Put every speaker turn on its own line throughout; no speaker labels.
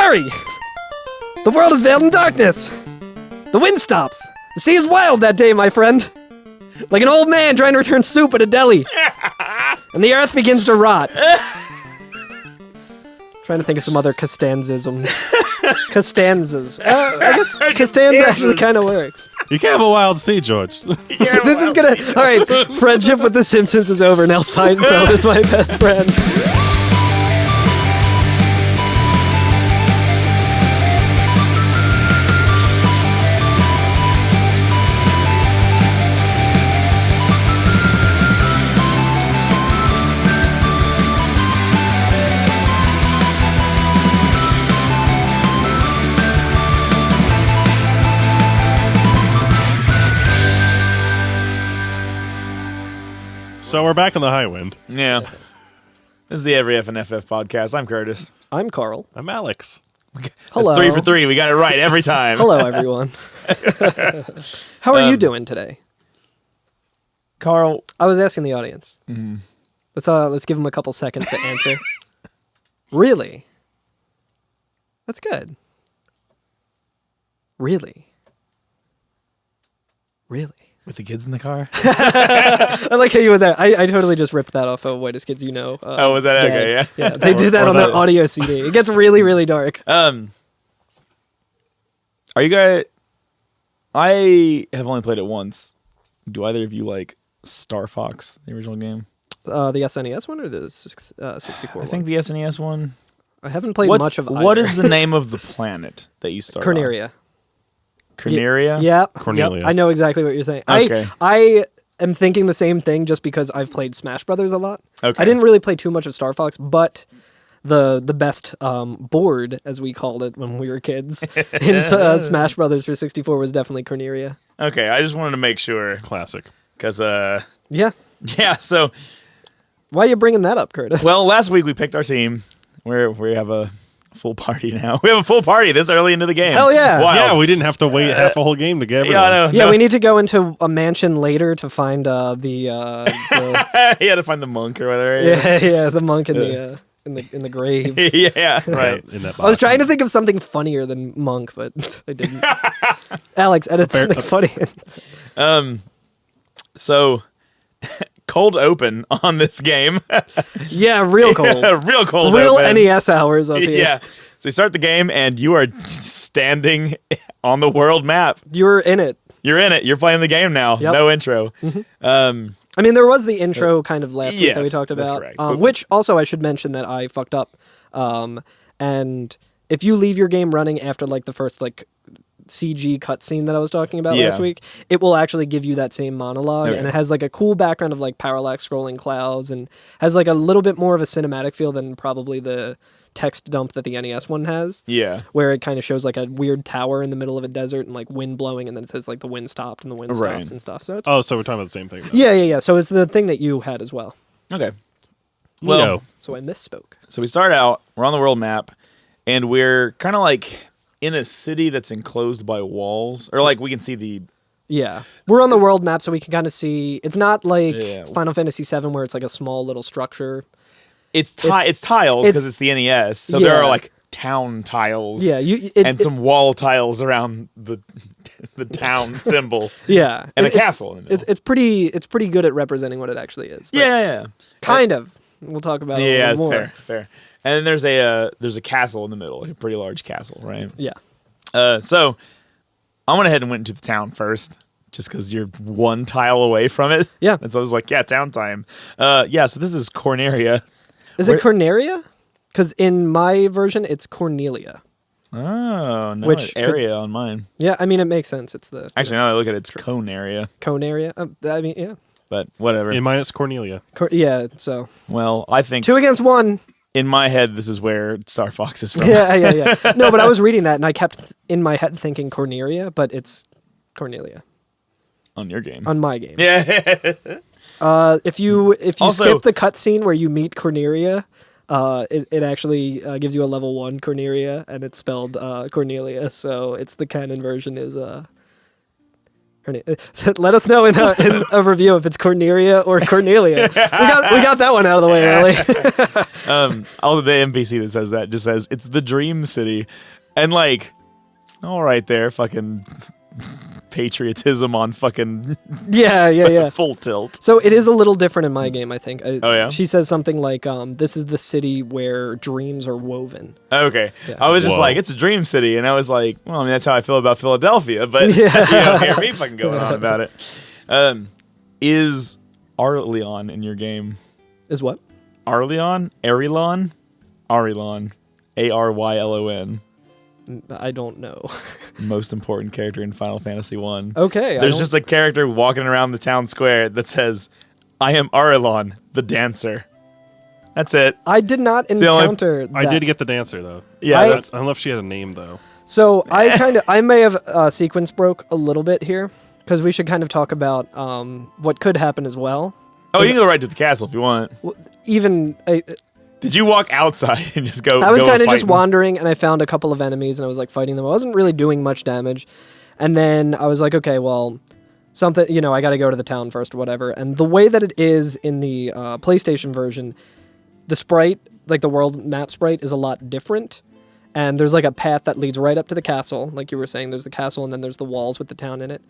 Hurry! The world is veiled in darkness. The wind stops. The sea is wild that day, my friend. Like an old man trying to return soup at a deli. And the earth begins to rot. Trying to think of some other Costanzisms. Costanzas. I guess Costanza actually kind of works.
You can't have a wild sea, George.
This is gonna... Alright, friendship with The Simpsons is over. Now Seinfeld is my best friend.
So we're back on the high wind.
Yeah. This is the Every FNFF podcast. I'm Curtis.
I'm Carl.
I'm Alex.
Hello.
That's 3 for 3. We got it right every time.
Hello, everyone. How are you doing today?
Carl.
I was asking the audience. Mm-hmm. Let's give them a couple seconds to answer. Really? That's good. Really? Really?
With the kids in the car?
I like how you were there. I totally just ripped that off of Whitest Kids You Know.
Was that okay? Yeah.
Yeah, they did that on their audio CD. It gets really, really dark.
Are you guys... I have only played it once. Do either of you like Star Fox, the original game?
The SNES one or the 64 one?
I think the SNES one.
I haven't played much of either.
What is the name of the planet that you start on?
Corneria.
Corneria?
Yeah.
Cornelia.
Yep. I know exactly what you're saying.
Okay.
I am thinking the same thing just because I've played Smash Brothers a lot.
Okay.
I didn't really play too much of Star Fox, but the best board, as we called it when we were kids, in Smash Brothers for 64 was definitely Corneria.
Okay, I just wanted to make sure.
Classic.
Because,
Yeah.
yeah, so...
Why are you bringing that up, Curtis?
Well, last week we picked our team. We have a full party now. We have a full party this early into the game.
Hell yeah.
Wow.
Yeah, we didn't have to wait half a whole game to get everyone.
Yeah, I know.
Yeah, we need to go into a mansion later to find the
You had to find the monk or whatever.
yeah, the monk in the grave.
Yeah, right.
In that box.
I was trying to think of something funnier than monk, but I didn't. Alex, edit something funny.
So cold open on this game.
Yeah, real cold.
Real cold
Real
open.
NES hours up here.
Yeah. So you start the game and you are standing on the world map.
You're in it.
You're in it. You're playing the game now.
Yep.
No intro.
I mean, there was the intro kind of last week that we
Yes,
talked
that's
about,
correct.
which also I should mention that I fucked up. And if you leave your game running after like the first like CG cutscene that I was talking about last week, it will actually give you that same monologue,
Okay.
and it has like a cool background of like parallax scrolling clouds, and has like a little bit more of a cinematic feel than probably the text dump that the NES one has.
Yeah.
Where it kind of shows like a weird tower in the middle of a desert and like wind blowing, and then it says like the wind stopped and the wind stops and stuff. So it's
So we're talking about the same thing. Then.
yeah. So it's the thing that you had as well.
Okay.
Well,
Well,
So I misspoke.
so we start out, we're on the world map, and we're kind of like in a city that's enclosed by walls. Or like we can see the...
Yeah. We're on the world map, so we can kind of see... It's not like
Yeah.
Final Fantasy VII where it's like a small little structure.
It's tiles because it's the NES. So there are
Yeah.
like town tiles.
Yeah.
And some wall tiles around the town symbol.
Yeah.
And a castle in the middle.
It's pretty good at representing what it actually is. Like,
Yeah.
Kind of. We'll talk about it a
Yeah,
little
it's
more.
fair. And then there's a castle in the middle, like a pretty large castle, right?
Yeah.
So I went ahead and went into the town first, just because you're one tile away from it.
Yeah.
And so I was like, yeah, town time. So this is Corneria.
Is it Corneria? Because in my version, it's Cornelia.
Oh, no,
Which
area on mine.
Yeah, I mean, it makes sense. It's the
Actually, now that I look at it, it's Cone area.
cone area. I mean, yeah.
But whatever.
In mine, it's Cornelia.
Yeah, so.
Well, I think
2 against 1.
in my head, this is where Star Fox is from.
Yeah. No, but I was reading that, and I kept in my head thinking Corneria, but it's Cornelia.
On your game.
On my game.
Yeah.
If you
Also-
skip the cutscene where you meet Corneria, it actually gives you a level 1 Corneria, and it's spelled Cornelia. So it's the canon version is Let us know in a review if it's Cornelia or Cornelia. We got that one out of the way early.
All of the NPC that says that just says it's the dream city, and like, all right, there, fucking patriotism on fucking
yeah.
full tilt.
So it is a little different in my game, I think.
Oh, yeah?
She says something like, "This is the city where dreams are woven."
Okay,
Yeah.
I was just
Whoa.
like, it's a dream city, and I was like, well, I mean, that's how I feel about Philadelphia, but you don't hear me fucking going on about it. Is Arleon in your game?
Is what?
Arleon? Arylon? Arylon.
I don't know.
Most important character in Final Fantasy 1.
Okay.
There's just a character walking around the town square that says, I am Arylon, the dancer. That's it.
I did not encounter that.
I did get the dancer though.
Yeah,
I
I don't know if she had a name though.
So I may have sequence broke a little bit here because we should kind of talk about what could happen as well.
Oh, you can go right to the castle if you want.
Even
Did you walk outside and just go?
I was
go
kind of
fight
just
them?
wandering, and I found a couple of enemies, and I was like fighting them. I wasn't really doing much damage, and then I was like, okay, well, something, I got to go to the town first or whatever. And the way that it is in the PlayStation version, the sprite, like the world map sprite, is a lot different. And there's like a path that leads right up to the castle, like you were saying. There's the castle, and then there's the walls with the town in it.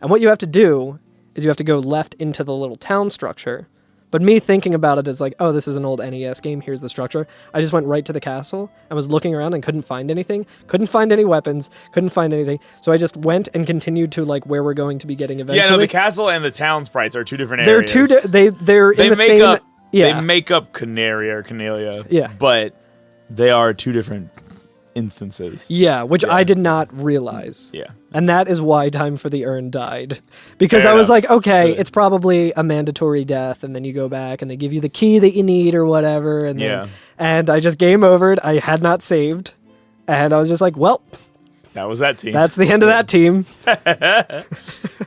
And what you have to do is you have to go left into the little town structure. But me thinking about it as like, oh, this is an old NES game, here's the structure. I just went right to the castle and was looking around and couldn't find anything. Couldn't find any weapons. Couldn't find anything. So I just went and continued to like where we're going to be getting eventually.
Yeah, no, the castle and the town sprites are two different
They're
areas.
they're in the same.
Up,
yeah.
They make up Canaria or Cornelia.
Yeah.
But they are two different instances.
Yeah, which
Yeah.
I did not realize.
Yeah.
And that is why Time for the Urn died. Because
Fair
I was
enough.
like, okay,
Good.
it's probably a mandatory death, and then you go back and they give you the key that you need or whatever, and
Yeah.
and I just game overed. I had not saved. And I was just like, well,
That was that team.
that's the end of that team.
But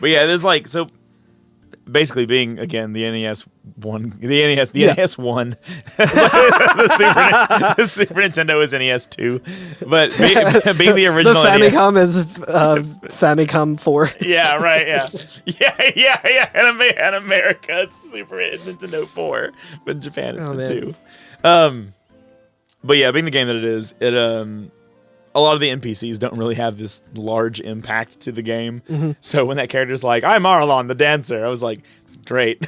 yeah, there's like, so basically being, again, the NES one,
Yeah.
NES one, the Super Nintendo is NES 2, but being the
The
original NES.
Famicom is Famicom 4.
Yeah, right, yeah. In America, it's Super Nintendo 4, but in Japan, it's
Oh,
the
man.
2. But yeah, being the game that it is, a lot of the NPCs don't really have this large impact to the game.
Mm-hmm.
So when that character's like, I'm Arlon, the dancer, I was like, great.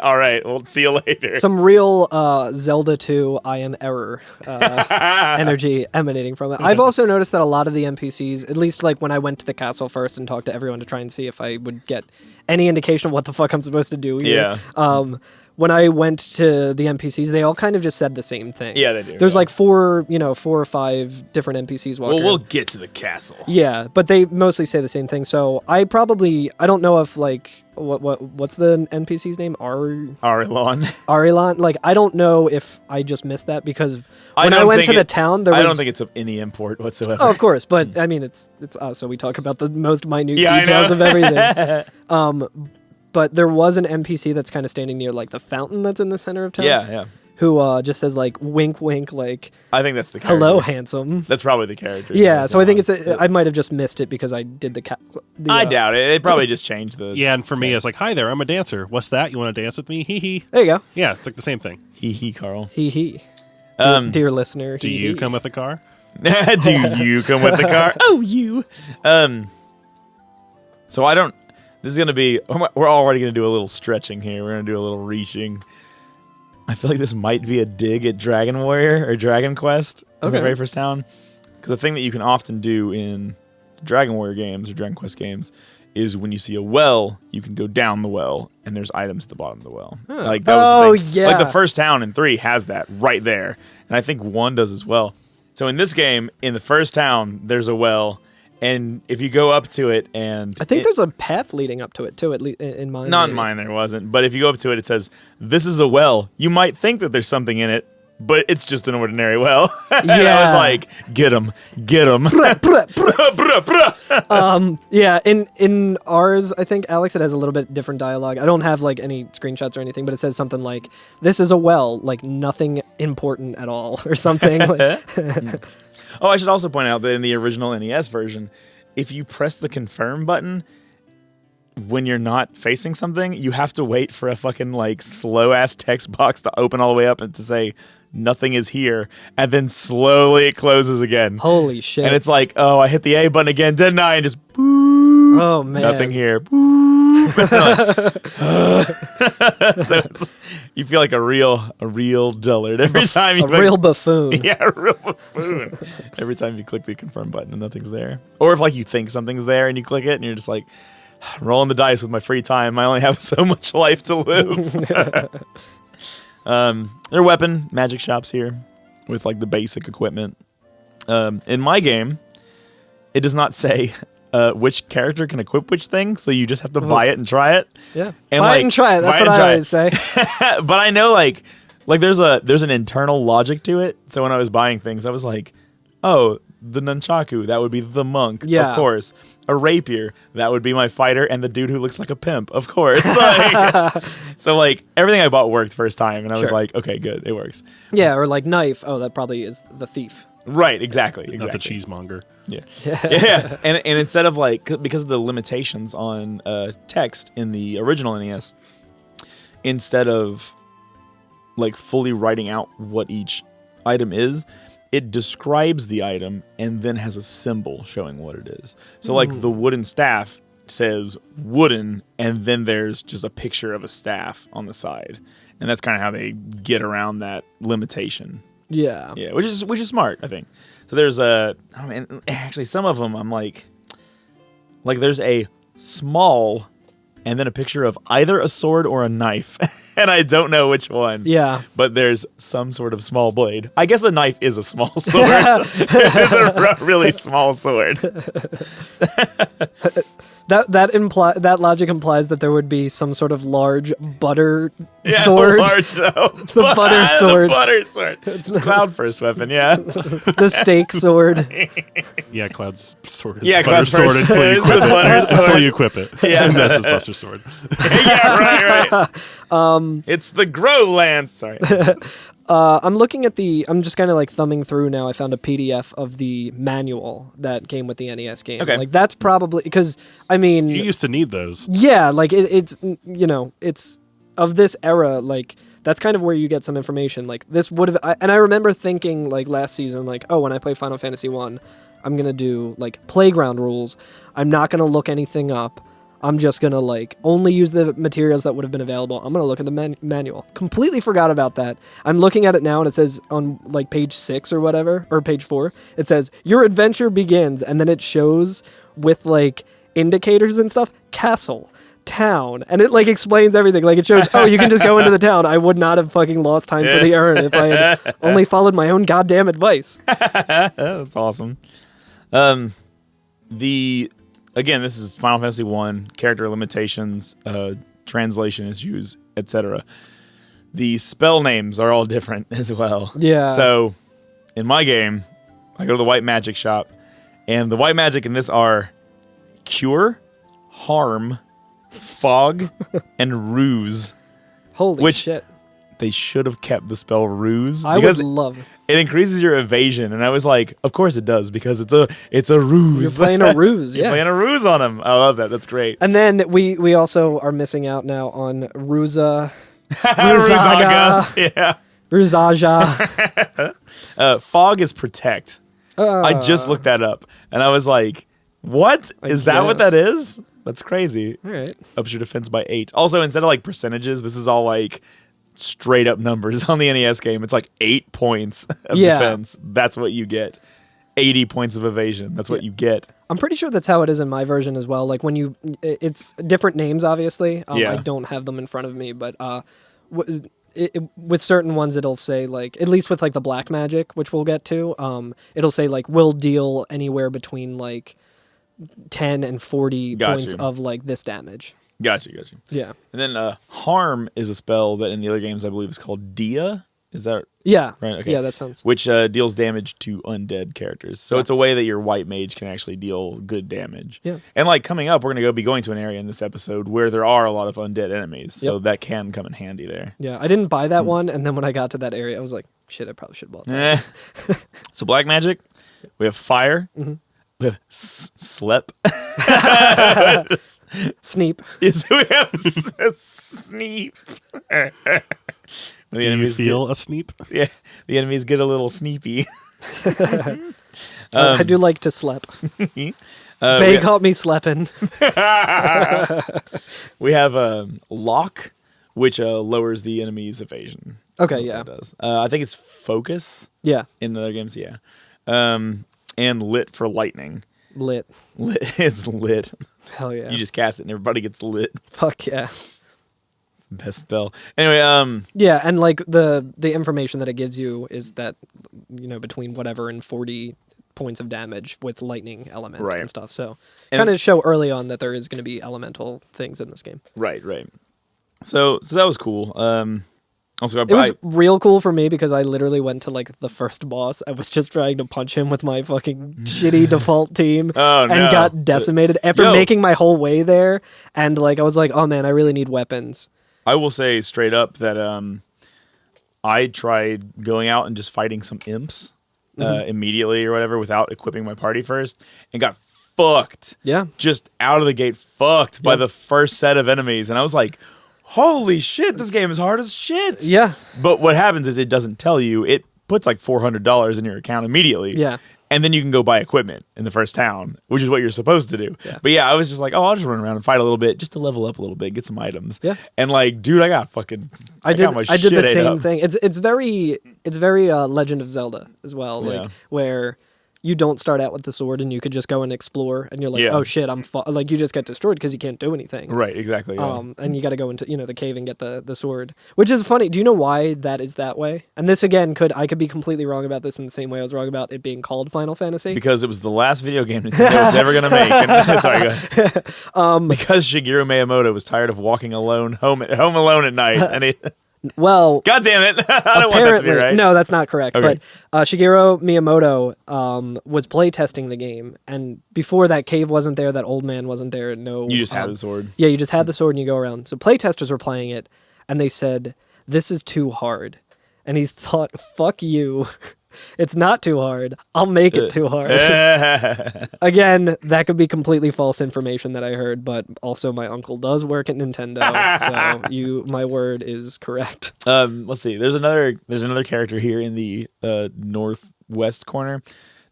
All right, we'll see you later.
Some real Zelda 2 I am error energy emanating from it. I've also noticed that a lot of the NPCs, at least like when I went to the castle first and talked to everyone to try and see if I would get any indication of what the fuck I'm supposed to do here.
Yeah.
When I went to the NPCs, they all kind of just said the same thing.
Yeah, they do,
There's
yeah.
like four or five different NPCs walking
Well, we'll
around.
get to the castle.
Yeah, but they mostly say the same thing. So I don't know if like what's the NPC's name?
Arlon.
Arilon. Like I don't know if I just missed that because
I
when I
don't
went
think
to the
it-
town, there was.
I don't think it's of any import whatsoever.
Oh, of course, but I mean it's us, so we talk about the most minute
Yeah, I
details
know.
of everything. But there was an NPC that's kind of standing near like the fountain that's in the center of town.
Yeah.
Who just says like wink wink like
I think that's the character.
hello handsome.
That's probably the character.
Yeah, so I think I might have just missed it because I did the
I doubt it. They probably just changed the.
Yeah, and for me, it's like, hi there, I'm a dancer. What's that? You want to dance with me? Hee hee.
There you go.
Yeah, it's like the same thing.
Hee Carl.
Hee hee. Dear listener.
Do
hee
you
hee.
come with a car?
Do you come with the car? Oh, you. So I don't. This is gonna be. We're already gonna do a little stretching here. We're gonna do a little reaching. I feel like this might be a dig at Dragon Warrior or Dragon Quest in the
Okay.
very first town. Because the thing that you can often do in Dragon Warrior games or Dragon Quest games is when you see a well, you can go down the well, and there's items at the bottom of the well. Like that was the thing.
yeah.
Like the first town in 3 has that right there, and I think 1 does as well. So in this game, in the first town, there's a well, and if you go up to it, and
I think there's a path leading up to it too. At least in mine.
not in
maybe.
mine, there wasn't. But if you go up to it, it says, "This is a well." You might think that there's something in it, but it's just an ordinary well. And I
Yeah.
was like, "Get him, get him."
Yeah, in ours, I think Alex, it has a little bit different dialogue. I don't have like any screenshots or anything, but it says something like, "This is a well, like nothing important at all," or something.
Oh, I should also point out that in the original NES version, if you press the confirm button, when you're not facing something, you have to wait for a fucking like slow ass text box to open all the way up and to say nothing is here, and then slowly it closes again.
Holy shit.
And it's like, oh, I hit the A button again, didn't I? And just boo.
Oh man.
Nothing here. Boo. So you feel like a real dullard every time you
a real buffoon.
Yeah, a real buffoon. Every time you click the confirm button and nothing's there. Or if like you think something's there and you click it and you're just like, rolling the dice with my free time. I only have so much life to live. There are weapon magic shops here with like the basic equipment. In my game, it does not say which character can equip which thing, so you just have to buy it and try it.
Yeah,
and
buy it and try it. That's what I always say.
But I know like there's an internal logic to it. So when I was buying things, I was like, oh, the nunchaku, that would be the monk, of course. A rapier, that would be my fighter, and the dude who looks like a pimp, of course. So like everything I bought worked first time, and I was like, okay, good, it works.
Yeah, or like knife. Oh, that probably is the thief.
Right, exactly.
Not the cheesemonger.
Yeah. Yeah. And instead of like, because of the limitations on text in the original NES, instead of like fully writing out what each item is, it describes the item and then has a symbol showing what it is. So like the wooden staff says wooden, and then there's just a picture of a staff on the side. And that's kind of how they get around that limitation.
Yeah.
Yeah, which is smart, I think. So there's actually some of them I'm like there's a small and then a picture of either a sword or a knife. And I don't know which one.
Yeah.
But there's some sort of small blade. I guess a knife is a small sword. It's a really small sword.
That logic implies that there would be some sort of large butter sword.
The
butter sword.
The butter sword. It's Cloud first weapon, yeah.
The steak sword.
Yeah, Cloud's sword is
Yeah,
butter
Cloud's
sword
first
until you
is
equip
the butter
it. Until
sword.
you equip it.
Yeah.
And that's his buster sword.
Yeah, right. It's the Grow Lance. Sorry.
I'm looking at I'm just kind of like thumbing through now. I found a PDF of the manual that came with the NES game.
Okay.
Like that's probably because I mean
You used to need those.
yeah, like it's it's of this era. Like that's kind of where you get some information. Like this would have, and I remember thinking like last season, like when I play Final Fantasy 1, I'm gonna do like playground rules. I'm not gonna look anything up. I'm just going to like only use the materials that would have been available. I'm going to look at the manual. Completely forgot about that. I'm looking at it now and it says on like page 6 or whatever, or page 4, it says your adventure begins. And then it shows with like indicators and stuff, castle, town. And it like explains everything. Like it shows, oh, you can just go into the town. I would not have fucking lost time for the urn if I had only followed my own goddamn advice.
That's awesome. Again, this is Final Fantasy 1, character limitations, translation issues, etc. The spell names are all different as well.
Yeah.
So, in my game, I go to the white magic shop, and the white magic in this are cure, harm, fog, and ruse.
Holy
which
shit.
They should have kept the spell ruse.
I would love
it increases your evasion, and I was like, of course it does, because it's a ruse.
You're playing a ruse, yeah.
You're playing a ruse on him. I love that. That's great.
And then we also are missing out now on Ruzaga.
Yeah.
Ruzaja.
Fog is protect. I just looked that up, and I was like, what? Is that what that is? That's crazy.
All right.
Ups your defense by 8. Also, instead of like percentages, this is all like straight up numbers on the NES game. It's like 8 points of defense. That's what you get. 80 points of evasion. That's what you get.
I'm pretty sure that's how it is in my version as well. Like when it's different names, obviously. I don't have them in front of me, but with certain ones, it'll say like, at least with like the black magic, which we'll get to, it'll say like, will deal anywhere between like 10 and 40 points of like this damage.
Gotcha.
Yeah.
And then harm is a spell that in the other games I believe is called Dia. Is that
right?
Okay.
Yeah, that sounds.
Which deals damage to undead characters. So it's a way that your white mage can actually deal good damage.
Yeah.
And like coming up, we're going to be going to an area in this episode where there are a lot of undead enemies. So that can come in handy there.
Yeah, I didn't buy that one, and then when I got to that area, I was like, shit, I probably should have bought that.
So black magic, we have fire, we have slep.
Sneep.
Is we have a sneep.
Do you feel a sneep?
Yeah, the enemies get a little sneepy.
I do like to slep. They caught me slepping.
We have lock, which lowers the enemy's evasion.
Okay, yeah.
That does. I think it's focus
Yeah.
in other games, yeah. And lit for lightning.
Lit.
Lit is lit.
Hell yeah.
You just cast it and everybody gets lit.
Fuck yeah.
Best spell. Anyway,
Yeah, and like the information that it gives you is that, between whatever and 40 points of damage with lightning element
Right.
and stuff. So
And-
kind of show early on that there is going to be elemental things in this game.
right. So that was cool. Also,
It was real cool for me because I literally went to like the first boss. I was just trying to punch him with my fucking shitty default team
Oh,
and
no.
got decimated after
Yo.
making my whole way there. And like I was like, oh man, I really need weapons.
I will say straight up that I tried going out and just fighting some imps immediately or whatever without equipping my party first and got fucked.
Yeah.
Just out of the gate fucked by the first set of enemies. And I was like, holy shit, this game is hard as shit.
Yeah.
But what happens is it doesn't tell you. It puts like $400 in your account immediately.
Yeah.
And then you can go buy equipment in the first town, which is what you're supposed to do.
Yeah.
But yeah, I was just like, I'll just run around and fight a little bit just to level up a little bit, get some items.
Yeah.
And like, dude, I got fucking.
I did
my
the
shit ate
same
up.
thing. It's very Legend of Zelda as well, like
Yeah.
where you don't start out with the sword and you could just go and explore and you're like,
Yeah.
oh shit, like you just get destroyed because you can't do anything.
Right, exactly. Yeah.
And you got to go into the cave and get the sword, which is funny. Do you know why that is that way? And this again I could be completely wrong about this in the same way I was wrong about it being called Final Fantasy.
Because it was the last video game Nintendo was ever going to make. And, sorry, go ahead. Because Shigeru Miyamoto was tired of walking alone home alone at night. And he,
Well,
God damn it. I don't want that to be right.
no, that's not correct.
Okay.
But Shigeru Miyamoto was playtesting the game, and before that cave wasn't there, that old man wasn't there. No,
You just had the sword.
Yeah, you just had the sword and you go around. So playtesters were playing it, and they said, "This is too hard," and he thought, "Fuck you." It's not too hard. I'll make it too hard. Again, that could be completely false information that I heard, but also my uncle does work at Nintendo, so my word is correct.
Let's see. There's another character here in the northwest corner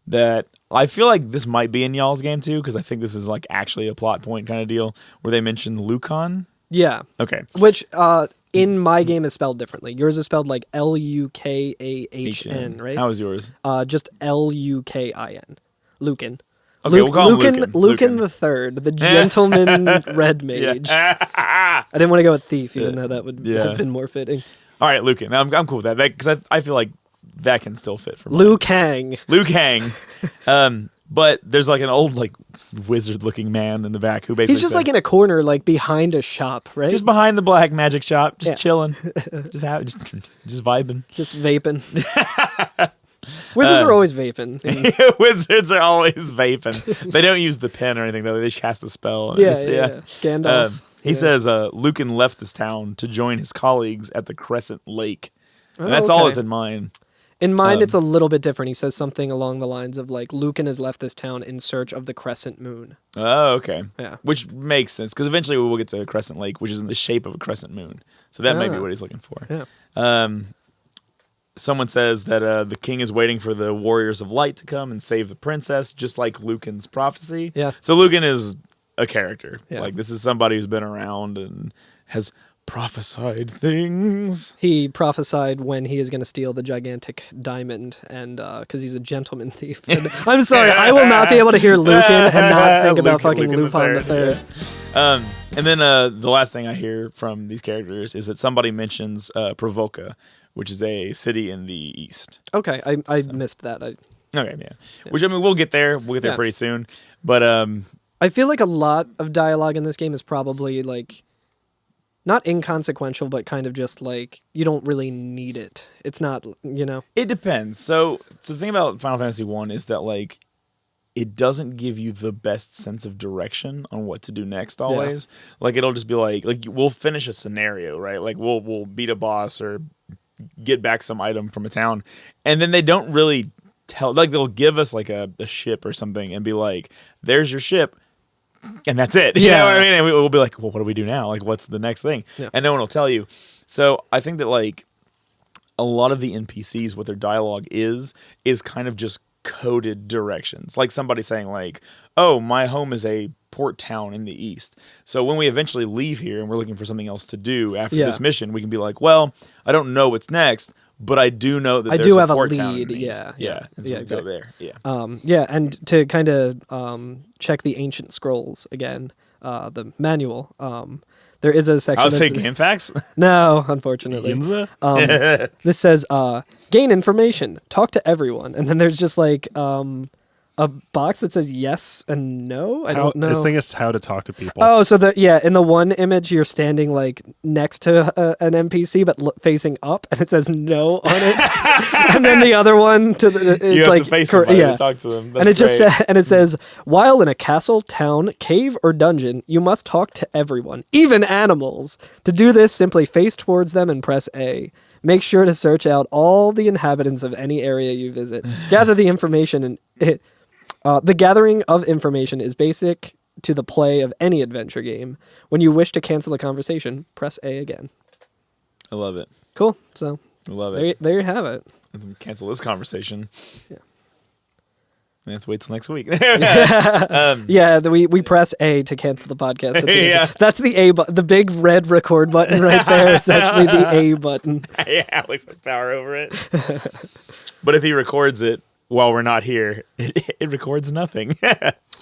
that I feel like this might be in y'all's game too, because I think this is like actually a plot point kind of deal where they mention Lucan.
Yeah.
Okay.
Which in my game is spelled differently. Yours is spelled like Lukahn, right?
How is yours?
Just Lukin. Lucan.
Okay, we'll call him Lucan.
Lucan the Third, the gentleman red mage. I didn't want to go with thief, even though that would have been more fitting.
All right, Lucan. I'm cool with that because I feel like that can still fit for me.
Liu Kang.
But there's like an old like wizard-looking man in the back who basically
He's just like in a corner, like behind a shop, right?
just behind the black magic shop, just
Yeah.
chilling, just vibing.
Just vaping. Wizards are always vaping.
Wizards are always vaping. They don't use the pen or anything though. They just cast a spell.
Yeah. Gandalf.
He says Lucan left this town to join his colleagues at the Crescent Lake. And
Oh,
that's all
okay.
that's in mine.
In mine, it's a little bit different. He says something along the lines of like, Lucan has left this town in search of the crescent moon.
Oh, okay.
Yeah.
Which makes sense because eventually we will get to Crescent Lake, which is in the shape of a crescent moon. So that may be what he's looking for.
Yeah.
Someone says that the king is waiting for the warriors of light to come and save the princess, just like Lucan's prophecy.
Yeah.
So Lucan is a character.
Yeah.
Like this is somebody who's been around and has prophesied things.
He prophesied when he is going to steal the gigantic diamond, and because he's a gentleman thief. And I'm sorry, I will not be able to hear Lucan and not think about fucking Lupin the Third.
And then the last thing I hear from these characters is that somebody mentions Provoca, which is a city in the east.
Okay, I missed that.
Okay, yeah. Which I mean, we'll get there. We'll get there
Yeah.
pretty soon. But
I feel like a lot of dialogue in this game is probably like not inconsequential, but kind of just like you don't really need it. It's not,
it depends. So the thing about Final Fantasy 1 is that like it doesn't give you the best sense of direction on what to do next always. Like it'll just be like we'll finish a scenario, right? Like we'll beat a boss or get back some item from a town, and then they don't really tell, like they'll give us like a ship or something and be like, there's your ship, and that's it. You
Yeah.
know what I mean? And we'll be like, well, what do we do now? Like, what's the next thing?
Yeah.
And no one will tell you. So I think that like a lot of the NPCs, what their dialogue is kind of just coded directions. Like somebody saying like, oh, my home is a port town in the east. So when we eventually leave here and we're looking for something else to do after
Yeah.
this mission, we can be like, well, I don't know what's next, but I do know that
I
there's
do have a
port town in
lead,
the east.
yeah.
Yeah. And so
Yeah,
we go
exactly.
there. Yeah.
Yeah, and to kind of check the ancient scrolls again, the manual. There is a section.
I would say
that's-
game facts.
No, unfortunately.
Ginza?
This says gain information, talk to everyone, and then there's just like a box that says yes and no. I don't know.
This thing is how to talk to people.
Oh, so in the one image you're standing like next to an NPC but facing up, and it says no on it, and then the other one to the it's
You have
like
to face somebody to talk to them.
and it
That's great.
it says while in a castle, town, cave, or dungeon, you must talk to everyone, even animals. To do this, simply face towards them and press A. Make sure to search out all the inhabitants of any area you visit. Gather the information and the gathering of information is basic to the play of any adventure game. When you wish to cancel a conversation, press A again.
I love it.
Cool. So
I love it.
there you have it.
Cancel this conversation.
Yeah.
And let's wait till next week.
Yeah, we press A to cancel the podcast. At the end.
Yeah.
That's the A button. The big red record button right there is actually the A button.
Yeah, Alex has power over it. But if he records it while we're not here, it records nothing.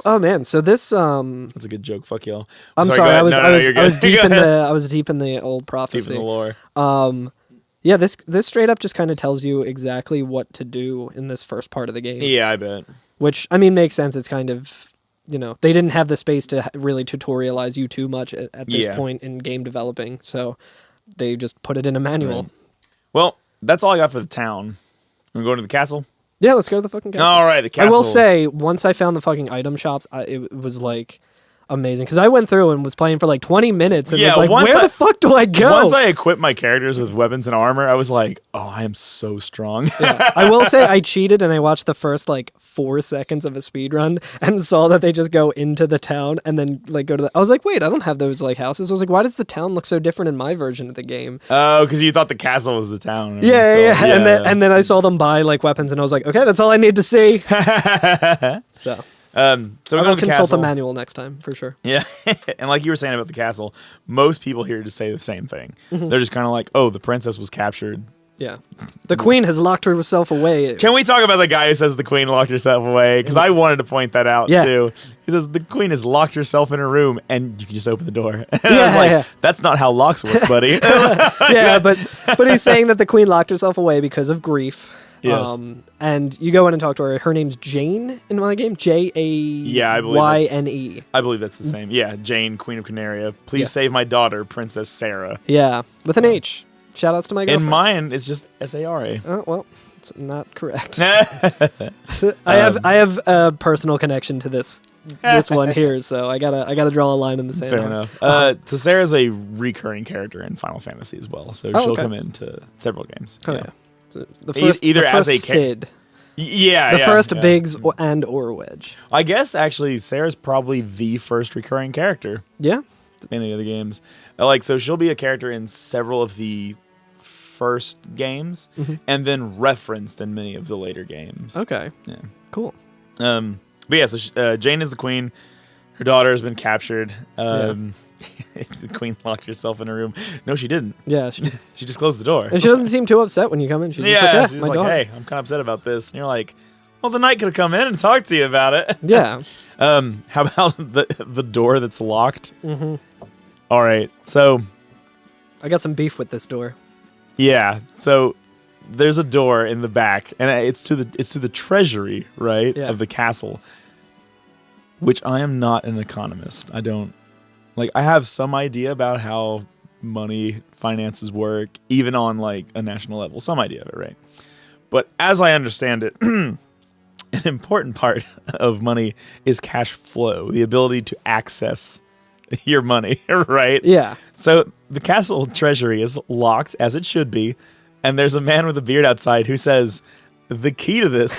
Oh man, so this
That's a good joke. Fuck y'all.
I'm
go
sorry,
ahead.
I
No, you're
was
good.
deep
Go
in
ahead.
the old prophecy.
Deep in the lore.
Yeah, this straight up just kind of tells you exactly what to do in this first part of the game.
Yeah, I bet.
Which, I mean, makes sense. It's kind of, they didn't have the space to really tutorialize you too much at this
Yeah.
point in game developing, so they just put it in a manual.
Right. Well, that's all I got for the town. We're going to the castle?
Yeah, let's go to the fucking castle.
All right, the castle.
I will say, once I found the fucking item shops, it was like amazing because I went through and was playing for like 20 minutes and
Yeah,
was like,
once
where the fuck do I go?
Once I equipped my characters with weapons and armor, I was like, oh, I am so strong.
Yeah. I will say I cheated and I watched the first like 4 seconds of a speed run and saw that they just go into the town and then like go to the. I was like, wait, I don't have those like houses. I was like, why does the town look so different in my version of the game?
Oh, because you thought the castle was the town. And
Yeah.
so-
And then I saw them buy like weapons and I was like, okay, that's all I need to see. So
so
I
we
will
go to the
consult the
castle.
manual next time for sure.
Yeah, and like you were saying about the castle, most people here just say the same thing.
Mm-hmm.
They're just kind of like, "Oh, the princess was captured."
Yeah, the queen has locked herself away.
Can we talk about the guy who says the queen locked herself away? Because I wanted to point that out
Yeah.
too. He says the queen has locked herself in her room, and you can just open the door. And I
Yeah,
was like,
yeah.
"That's not how locks work, buddy."
Yeah, but he's saying that the queen locked herself away because of grief.
Yes.
And you go in and talk to her. Her name's Jane in my game.
I believe
Jayne.
I believe that's the same. Yeah, Jane, Queen of Canaria. Please
Yeah.
save my daughter, Princess Sarah.
Yeah, with an H. Shout outs to my girlfriend.
In mine, it's just Sara.
Oh well, it's not correct. I have a personal connection to this one here, so I gotta draw a line in the sand.
Fair enough. So Sarah's a recurring character in Final Fantasy as well, so she'll
okay.
come into several games.
Oh yeah. So the
E-
first,
either
the
as
first
a
Sid,
Yeah,
the
yeah,
first
yeah.
Biggs and or Wedge.
I guess actually Sarah's probably the first recurring character
Yeah.
in any of the games. So she'll be a character in several of the first games, and then referenced in many of the later games.
Okay.
Yeah.
Cool.
But yeah, so Jane is the queen. Her daughter has been captured. The queen locked herself in her room. No, she didn't.
Yeah.
She just closed the door.
And she doesn't seem too upset when you come in. She's just like,
Yeah,
yeah,
she's
my
like,
daughter.
hey, I'm kind of upset about this. And you're like, well, the knight could have come in and talked to you about it.
Yeah.
How about the door that's locked? Mm-hmm. All right, so
I got some beef with this door.
yeah, so there's a door in the back, and it's to the treasury, right,
Yeah.
of the castle. Which I am not an economist. I don't I have some idea about how money finances work, even on like a national level, some idea of it, right? But as I understand it, an important part of money is cash flow, the ability to access your money, right?
Yeah.
So the castle treasury is locked, as it should be, and there's a man with a beard outside who says, the key to this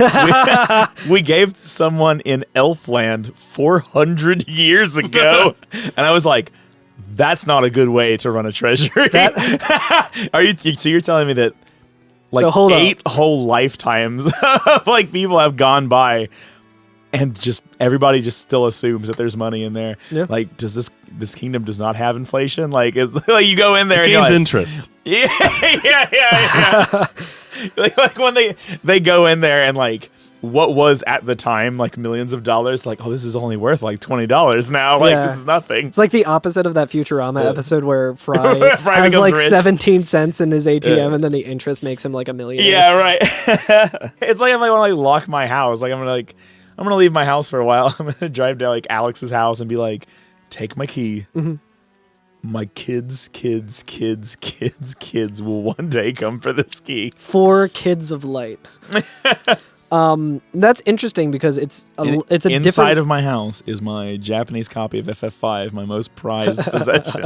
we gave to someone in Elfland 400 years ago. And I was like, that's not a good way to run a treasury. So you're telling me that like
So hold
8 whole lifetimes of like people have gone by and just everybody just still assumes that there's money in there.
Yeah.
Like, does this kingdom does not have inflation? Like, it's like you go in there
It
and you're
gains
like,
interest.
yeah. like when they go in there and like what was at the time like millions of dollars, like, oh, this is only worth like $20 now. Like,
Yeah.
this is nothing.
It's like the opposite of that Futurama episode where Fry
Fry
has
becomes
like
rich.
17 cents in his ATM
Yeah.
and then the interest makes him like $1 million.
Yeah, right. It's like if I want to like lock my house, like I'm gonna leave my house for a while. I'm gonna drive to like Alex's house and be like, take my key.
Mm-hmm.
My kids will one day come for this key.
4 kids of light. That's interesting because it's a
Inside
different.
of my house is my Japanese copy of FF5, my most prized possession.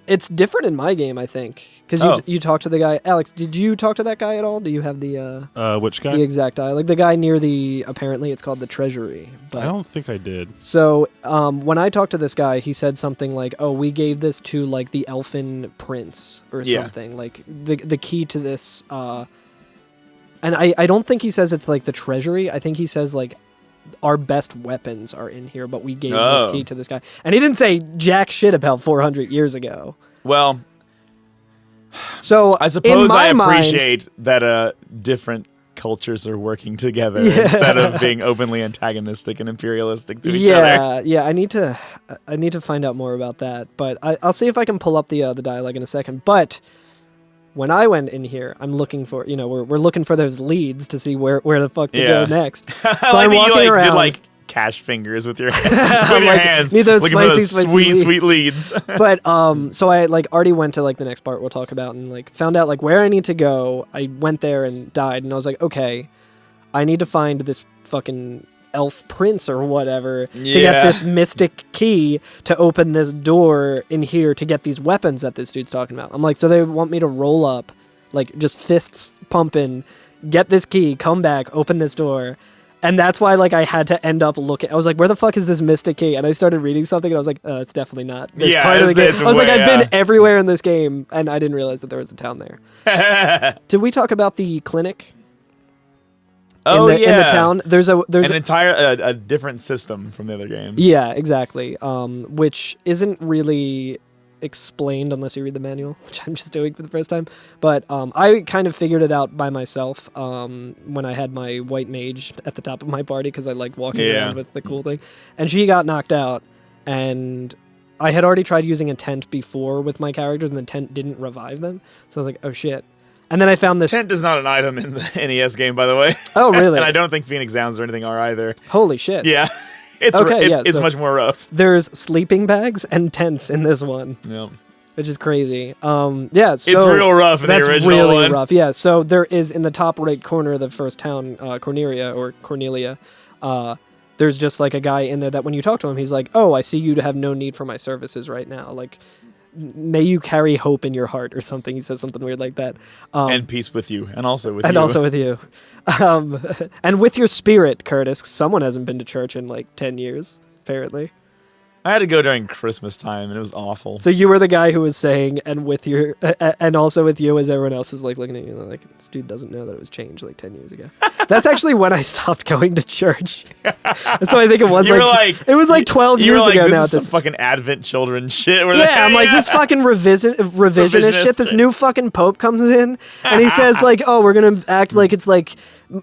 It's different in my game, I think, because
Oh.
you talked to the guy. Alex, did you talk to that guy at all? Do you have the
Which guy?
the exact dialogue? The guy near the, apparently it's called the Treasury. But
I don't think I did.
so when I talked to this guy, he said something like, "Oh, we gave this to like the Elfin Prince or
Yeah.
something, like the key to this." And I don't think he says it's like the Treasury. I think he says like our best weapons are in here, but we gave this key to this guy. And he didn't say jack shit about 400 years ago.
Well,
So
I suppose
in my
I
mind-
appreciate that different cultures are working together instead of being openly antagonistic and imperialistic to each other.
Yeah, I need to find out more about that. But I'll see if I can pull up the dialogue in a second. But when I went in here, I'm looking for, we're looking for those leads to see where the fuck to go next. So
I like
I'm
that you
walking
like
around.
did like cash fingers with your, with
I'm
your
like,
hands,
need those
looking for
spicy,
those
spicy
sweet,
leads.
sweet leads.
But so I like already went to like the next part we'll talk about and like found out like where I need to go. I went there and died, and I was like, okay, I need to find this fucking elf prince or whatever to get this mystic key to open this door in here to get these weapons that this dude's talking about. I'm like, so they want me to roll up, like just fists pumping, get this key, come back, open this door. And that's why, like, I had to end up looking. I was like, "Where the fuck is this mystic key?" And I started reading something, and I was like, "It's definitely not this part of the game." I was like, "I've been everywhere in this game, and I didn't realize that there was a town there." Did we talk about the clinic? In the town. There's
an entire a different system from the other games.
Yeah, exactly. Which isn't really explained unless you read the manual, which I'm just doing for the first time. But I kind of figured it out by myself when I had my white mage at the top of my party because I liked walking around with the cool thing. And she got knocked out, and I had already tried using a tent before with my characters, and the tent didn't revive them. So I was like, oh shit. And then I found this...
Tent is not an item in the NES game, by the way.
Oh, really?
And I don't think Phoenix Downs or anything are either.
Holy shit.
Yeah. It's much more rough.
There's sleeping bags and tents in this one.
Yep.
Which is crazy. So
it's real rough in the original
That's really
one.
rough. Yeah. So there is in the top right corner of the first town, Cornelia. There's just like a guy in there that when you talk to him, he's like, "Oh, I see you have no need for my services right now. Like, may you carry hope in your heart," or something. He says something weird like that.
And peace with you, and also with you.
And also with you. And with your spirit, Curtis. Someone hasn't been to church in like 10 years, apparently.
I had to go during Christmas time, and it was awful.
So you were the guy who was saying, and with your, and also with you, as everyone else is like looking at you, like, this dude doesn't know that it was changed like 10 years ago. That's actually when I stopped going to church. So I think it was it was like 12 years ago
this
now.
Is some fucking Advent children shit.
I'm like, this fucking revisionist shit. This new fucking pope comes in, and he says like, oh, we're gonna act like it's like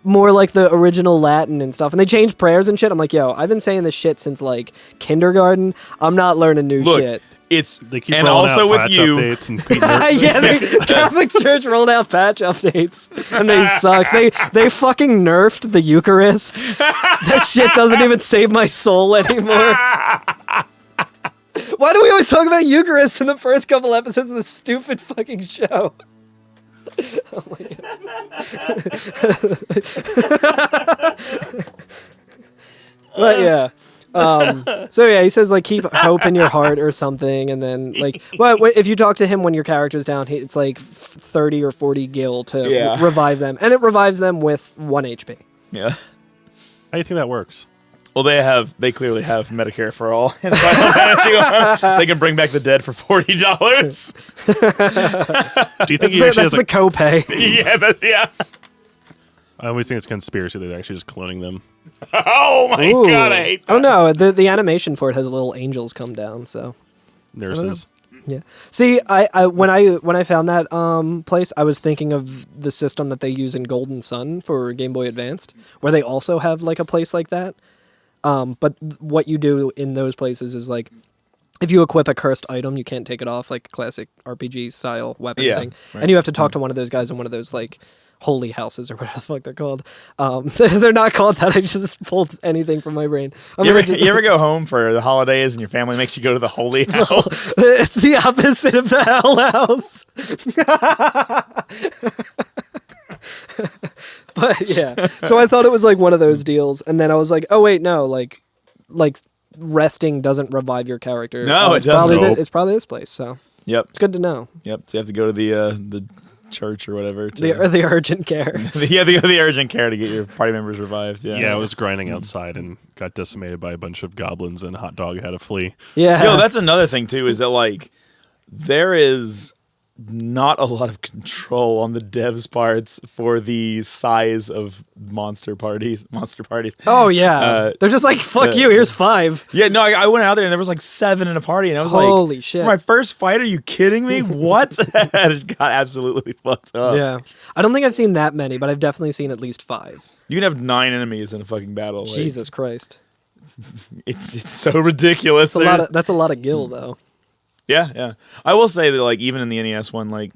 more like the original Latin and stuff, and they changed prayers and shit. I'm like, yo, I've been saying this shit since like kindergarten. I'm not learning new shit.
They keep
and
rolling
also
out
with
patch
you.
updates and
the Catholic Church rolled out patch updates, and they sucked. They fucking nerfed the Eucharist. That shit doesn't even save my soul anymore. Why do we always talk about Eucharist in the first couple episodes of this stupid fucking show? Oh my god. But yeah. So yeah, he says like keep hope in your heart or something, and then like, well, if you talk to him when your character's down, it's like 30 or 40 gil to revive them, and it revives them with 1 HP.
Yeah.
How do you think that works?
Well, they clearly have Medicare for all. In Final Fantasy. They can bring back the dead for $40.
Do you think he actually has
the copay?
Yeah.
I always think it's conspiracy that they're actually just cloning them.
Oh my god, I hate that.
I don't know. The animation for it has little angels come down, so
Nurses.
yeah. See, I when I found that place, I was thinking of the system that they use in Golden Sun for Game Boy Advanced, where they also have like a place like that. But what you do in those places is like, if you equip a cursed item, you can't take it off, like classic RPG style weapon thing,
right.
and you have to talk to one of those guys in one of those like holy houses or whatever the fuck they're called. They're not called that. I just pulled anything from my brain.
You ever go home for the holidays and your family makes you go to the holy house?
It's the opposite of the hell house. But yeah, so I thought it was like one of those deals, and then I was like, oh wait, no, like resting doesn't revive your character.
No, it
doesn't. It's probably this place. So
yep,
it's good to know.
Yep. So you have to go to the church or whatever.
The urgent care.
the urgent care to get your party members revived. Yeah.
Yeah, I was grinding outside and got decimated by a bunch of goblins, and Hot Dog had to flee.
Yeah.
Yo, that's another thing too, is that like there is not a lot of control on the devs' parts for the size of monster parties.
Oh yeah, they're just like fuck you. Here's 5.
Yeah, no, I went out there and there was like 7 in a party, and I was like,
holy shit!
For my first fight, are you kidding me? What? I just got absolutely fucked up.
Yeah, I don't think I've seen that many, but I've definitely seen at least 5.
You can have 9 enemies in a fucking battle.
Jesus Christ!
It's so ridiculous.
That's a lot of gil though.
Yeah. I will say that, like, even in the NES one, like,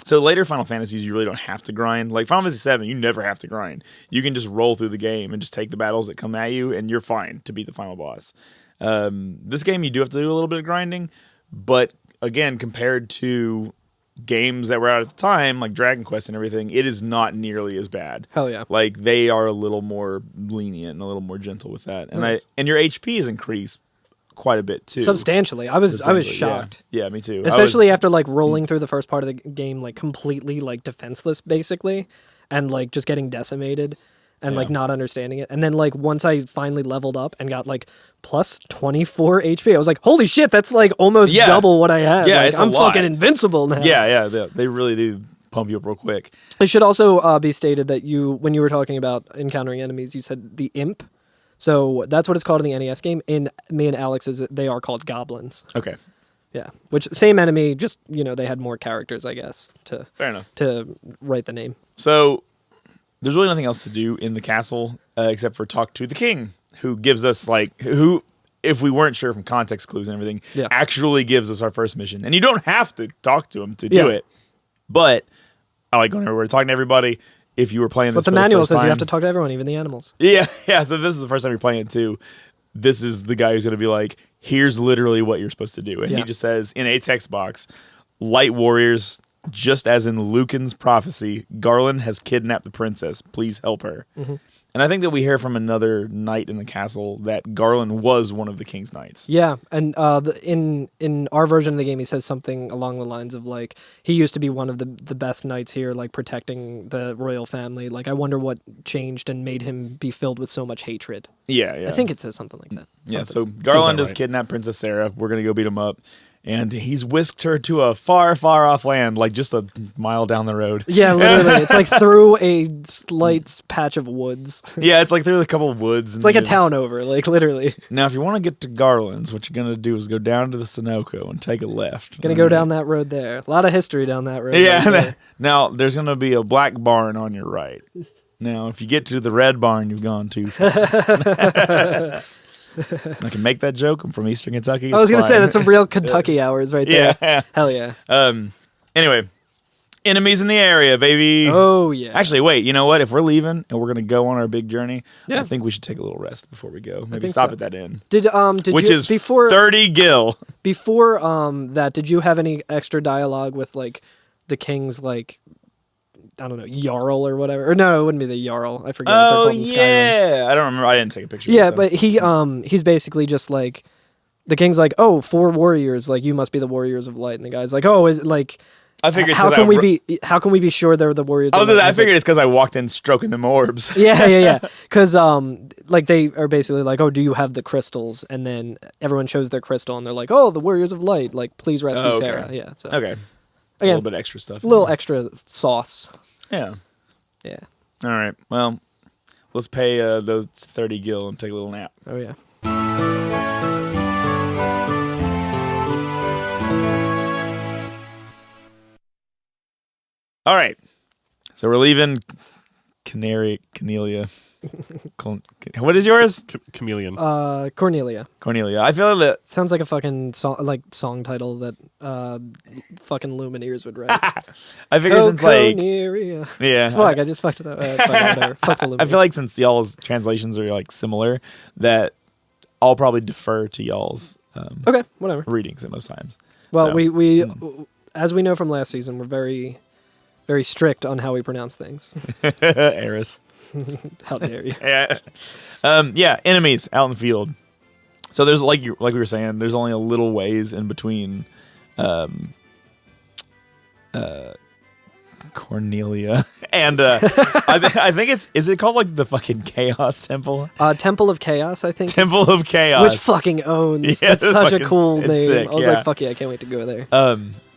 so later Final Fantasies, you really don't have to grind. Like, Final Fantasy 7, you never have to grind. You can just roll through the game and just take the battles that come at you, and you're fine to beat the final boss. This game, you do have to do a little bit of grinding, but, again, compared to games that were out at the time, like Dragon Quest and everything, it is not nearly as bad.
Hell yeah.
Like, they are a little more lenient and a little more gentle with that. And
nice.
and your HP is increased quite a bit too.
Substantially. I was shocked.
Yeah, me too.
Especially after like rolling through the first part of the game like completely like defenseless basically, and like just getting decimated and like not understanding it. And then like once I finally leveled up and got like plus 24 HP, I was like, holy shit, that's like almost double what I had.
Yeah,
like, I'm fucking invincible now.
Yeah, they really do pump you up real quick.
It should also be stated that when you were talking about encountering enemies, you said the imp. So that's what it's called in the NES game. In me and Alex's, they are called goblins.
Okay.
Yeah, which same enemy, just they had more characters, I guess,
fair enough
to write the name.
So there's really nothing else to do in the castle except for talk to the king, who gives us if we weren't sure from context clues and everything, actually gives us our first mission. And you don't have to talk to him to do it, but I like going everywhere, talking to everybody. If you were playing this
what the manual says, you have to talk to everyone, even the animals.
Yeah. So this is the first time you're playing it too. This is the guy who's going to be like, here's literally what you're supposed to do. And he just says in a text box, light warriors, just as in Lucan's prophecy, Garland has kidnapped the princess. Please help her. Mm-hmm. And I think that we hear from another knight in the castle that Garland was one of the king's knights. Yeah,
and in our version of the game, he says something along the lines of like, he used to be one of the best knights here, like protecting the royal family. Like, I wonder what changed and made him be filled with so much hatred.
Yeah.
I think it says something like that.
Yeah, so Garland has kidnapped Princess Sarah. We're going to go beat him up. And he's whisked her to a far, far off land, like just a mile down the road.
Yeah, literally. It's like through a slight patch of woods.
Yeah, it's like through a couple of woods.
It's like a town over, like literally.
Now, if you want to get to Garland's, what you're going to do is go down to the Sunoco and take a left.
Going to go down that road there. A lot of history down that road.
Yeah. Right. Now, there's going to be a black barn on your right. Now, if you get to the red barn, you've gone too far. I can make that joke. I'm from Eastern Kentucky.
I was going to say, that's some real Kentucky hours right there. Yeah. Hell yeah.
Anyway, enemies in the area, baby.
Oh, yeah.
Actually, wait, you know what? If we're leaving and we're going to go on our big journey, I think we should take a little rest before we go. Maybe stop at that inn.
Which
is before 30 gil.
Before that, did you have any extra dialogue with, like, the king's, like, I don't know, Jarl or whatever. Or no, it wouldn't be the Jarl. I forget what they're
Oh
called in Skyrim.
yeah, I don't remember. I didn't take a picture.
Yeah,
of it,
but he's basically just like the king's like, oh, 4 warriors, like you must be the warriors of light, and the guy's like, oh, is it like.
I figured
How can we be sure they're the warriors?
I figured it's because I walked in stroking them orbs.
Yeah. Because like they are basically like, oh, do you have the crystals? And then everyone shows their crystal, and they're like, oh, the warriors of light, like please rescue
okay.
Sarah. Yeah. So
Okay.
again,
A little bit extra stuff.
a little extra sauce.
Yeah.
Yeah.
All right. Well, let's pay those 30 gil and take a little nap.
Oh yeah.
All right. So we're leaving Cornelia. What is yours?
Chameleon.
Cornelia.
Cornelia. I feel that
Sounds like a fucking song title that fucking Lumineers would write.
I figure since like
Cornelia.
yeah.
Fuck, I just fucked it up. Whatever. Fuck the Lumineers.
I feel like since y'all's translations are like similar, that I'll probably defer to y'all's
okay, whatever.
readings at most times.
Well,
So,
we as we know from last season, we're very, very strict on how we pronounce things.
Eris.
How dare you?
Yeah. Enemies out in the field. So there's like we were saying, there's only a little ways in between Cornelia and I think is it called like the fucking Chaos Temple?
Temple of Chaos, I think.
Temple of Chaos.
Which fucking owns.
Yeah,
That's such a cool
it's
name.
sick,
I was
yeah.
like, fuck yeah, I can't wait to go there.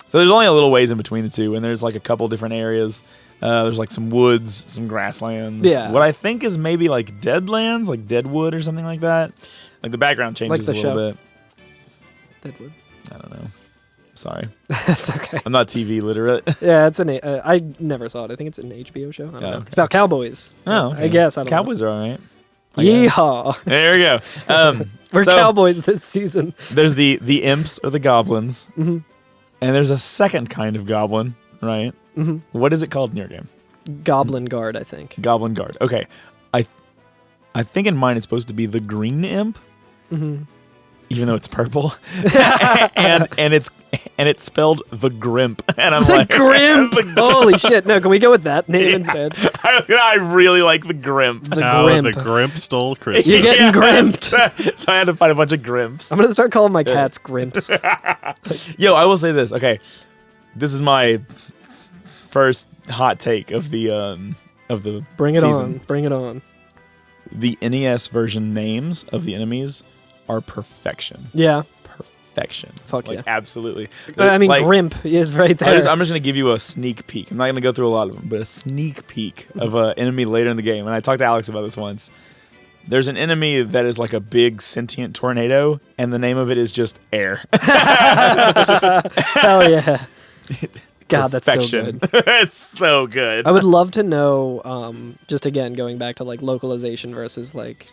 So there's only a little ways in between the two, and there's like a couple different areas. There's like some woods, some grasslands.
Yeah.
What I think is maybe like deadlands, like Deadwood or something like that. Like the background changes
the
a little
show.
bit.
Deadwood.
I don't know. Sorry.
That's okay.
I'm not TV literate.
Yeah, it's I never saw it. I think it's an HBO show. I don't know.
okay.
It's about cowboys.
Oh,
I guess. I don't
Cowboys are all right.
know. Yeehaw.
There we go.
We're
so
cowboys this season.
There's the imps or the goblins.
Mm-hmm.
And there's a second kind of goblin, right?
Mm-hmm.
What is it called in your game?
Goblin Guard, I think.
Goblin Guard. Okay. I think in mine it's supposed to be the green imp.
Mm-hmm.
Even though it's purple. and it's spelled the Grimp. And I'm
The
like
Grimp! Holy shit. No, can we go with that name
Yeah.
instead?
I really like the Grimp.
The
How
Grimp.
the Grimp stole Christmas.
You're getting grimped.
So I had to find a bunch of Grimps.
I'm going to start calling my cats Grimps.
Yo, I will say this. Okay. This is my first hot take of the
Bring it
season.
on. Bring it on.
The NES version names of the enemies are perfection.
Yeah.
Perfection.
Fuck
like,
yeah.
absolutely.
I mean,
Like,
Grimp is right there.
I'm just going to give you a sneak peek. I'm not going to go through a lot of them, but a sneak peek of an enemy later in the game. And I talked to Alex about this once. There's an enemy that is like a big sentient tornado, and the name of it is just Air.
Hell yeah. God, that's so
Perfection.
good.
It's so good.
I would love to know, just again, going back to like localization versus like,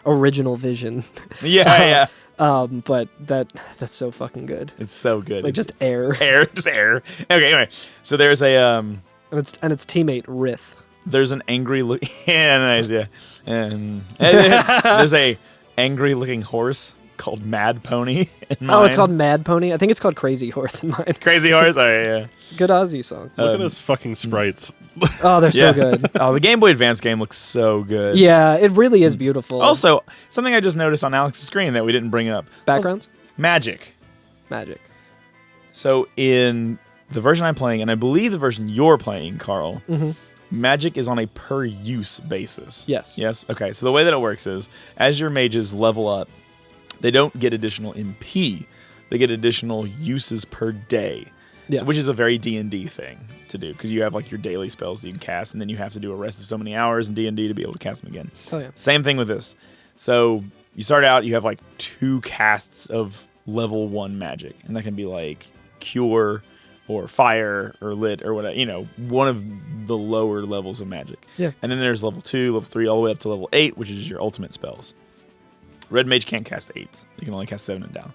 original vision.
Yeah.
But that's so fucking good.
It's so good.
Like just air.
Air. Just Air. Okay, anyway. So there's a...
And its teammate, Rith.
There's an angry look. Yeah, nice. Yeah, and there's a angry looking horse called Mad Pony. In mine.
Oh, it's called Mad Pony? I think it's called Crazy Horse in mine.
Crazy Horse. Oh yeah.
It's a good Aussie song.
Look at those fucking sprites.
Oh, they're
Yeah.
so good.
Oh, the Game Boy Advance game looks so good.
Yeah, it really is beautiful.
Also, something I just noticed on Alex's screen that we didn't bring up.
Backgrounds?
Magic.
Magic.
So in the version I'm playing, and I believe the version you're playing, Carl.
Mm-hmm.
Magic is on a per use basis.
Yes.
Yes? Okay, so the way that it works is, as your mages level up, they don't get additional MP. They get additional uses per day.
Yeah.
So, which is a very D&D thing to do, because you have like your daily spells that you can cast, and then you have to do a rest of so many hours in D&D to be able to cast them again.
Oh, yeah.
Same thing with this. So you start out, you have like 2 casts of level 1 magic, and that can be like Cure or Fire or Lit or whatever, one of the lower levels of magic.
Yeah.
And then there's level 2, level 3, all the way up to level 8, which is your ultimate spells. Red Mage can't cast 8s. You can only cast 7 and down.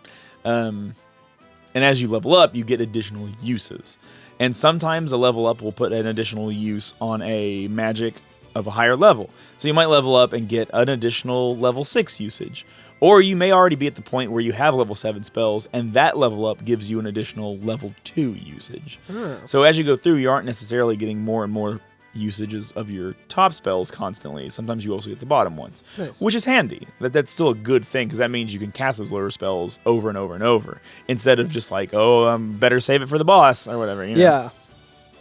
And as you level up, you get additional uses. And sometimes a level up will put an additional use on a magic of a higher level. So you might level up and get an additional level 6 usage. Or you may already be at the point where you have level 7 spells, and that level up gives you an additional level 2 usage.
Oh.
So as you go through, you aren't necessarily getting more and more usages of your top spells constantly. Sometimes you also get the bottom ones,
Nice.
which is handy. That's still a good thing because that means you can cast those lower spells over and over and over instead of just like, better save it for the boss or whatever. You know?
Yeah.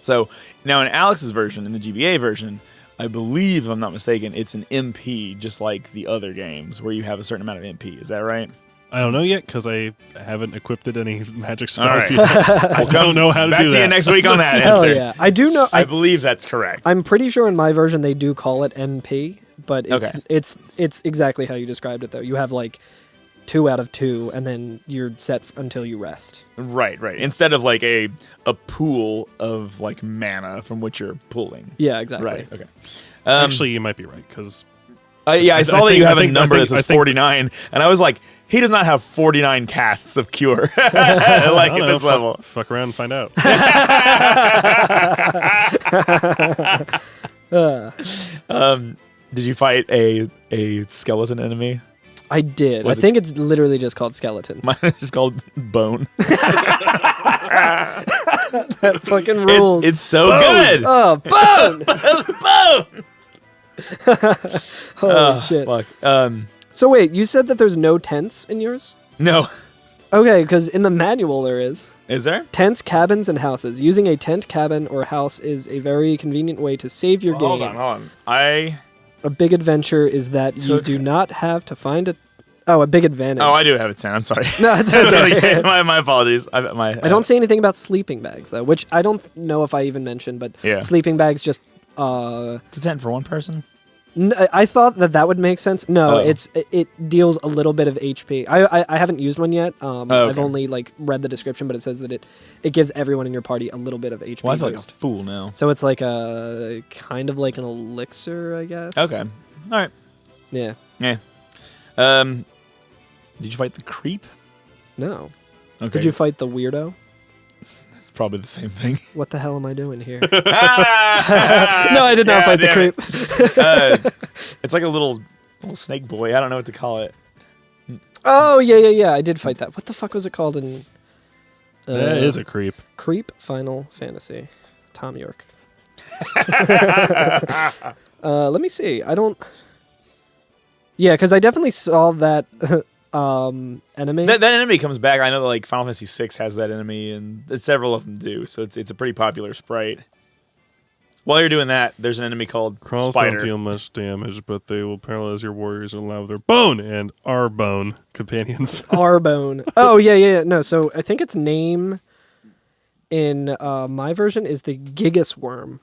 So now in Alex's version, in the GBA version, I believe, if I'm not mistaken, it's an MP just like the other games where you have a certain amount of MP. Is that right?
I don't know yet because I haven't equipped any magic
All
spells
right.
yet. I don't know how to
Back
do
to
that.
you next week on that
Hell
answer.
yeah. I do know.
I believe that's correct.
I'm pretty sure in my version they do call it NP, but
Okay.
it's exactly how you described it though. You have like 2 out of 2, and then you're set until you rest.
Right. Instead of like a pool of like mana from which you're pulling.
Yeah, exactly.
Right. Okay.
Actually, you might be right because
I saw that you have a number that
I
says
think-
49, and I was like, he does not have 49 casts of cure like
I
at
don't know,
this level.
Fuck around and find out.
Did you fight a skeleton enemy?
I did.
Was
I think it's literally just called skeleton.
Mine is just called Bone.
That fucking rules.
It's so good.
Oh, bone!
Bone.
Holy shit.
Fuck.
So wait, you said that there's no tents in yours?
No.
Okay, because in the manual there is.
Is there?
Tents, cabins, and houses. Using a tent, cabin, or house is a very convenient way to save your game.
Hold on. I
A big adventure is that you
Took-
do not have to find a... Oh, a big advantage.
I do have a 10. I'm sorry.
No, it's okay.
my apologies. I
don't say anything about sleeping bags, though, which I don't know if I even mentioned, but
Yeah.
sleeping bags just...
It's a 10 for one person.
I thought that would make sense. No,
Oh.
it deals a little bit of HP. I haven't used one yet. I've
okay.
only read the description, but it says that it gives everyone in your party a little bit of HP
Well, I feel like a
boost.
fool now.
So it's like a kind of like an elixir, I guess.
Okay. All right.
Yeah.
Yeah. Did you fight the creep?
No.
Okay.
Did you fight the weirdo?
It's probably the same thing.
What the hell am I doing here? No, I did not fight the
damn it.
creep.
It's like a little snake boy. I don't know what to call it.
Oh yeah. I did fight that. What the fuck was it called in?
That is a creep.
Creep Final Fantasy. Tom York. Let me see. I don't. Yeah, because I definitely saw that enemy.
That enemy comes back. I know that like Final Fantasy VI has that enemy, and several of them do. So it's a pretty popular sprite. While you're doing that, there's an enemy called
Crawls
Spider.
don't deal much damage, but they will paralyze your warriors and allow their bone and our bone companions.
Arbone. Oh yeah. No, so I think its name in my version is the Gigas Worm.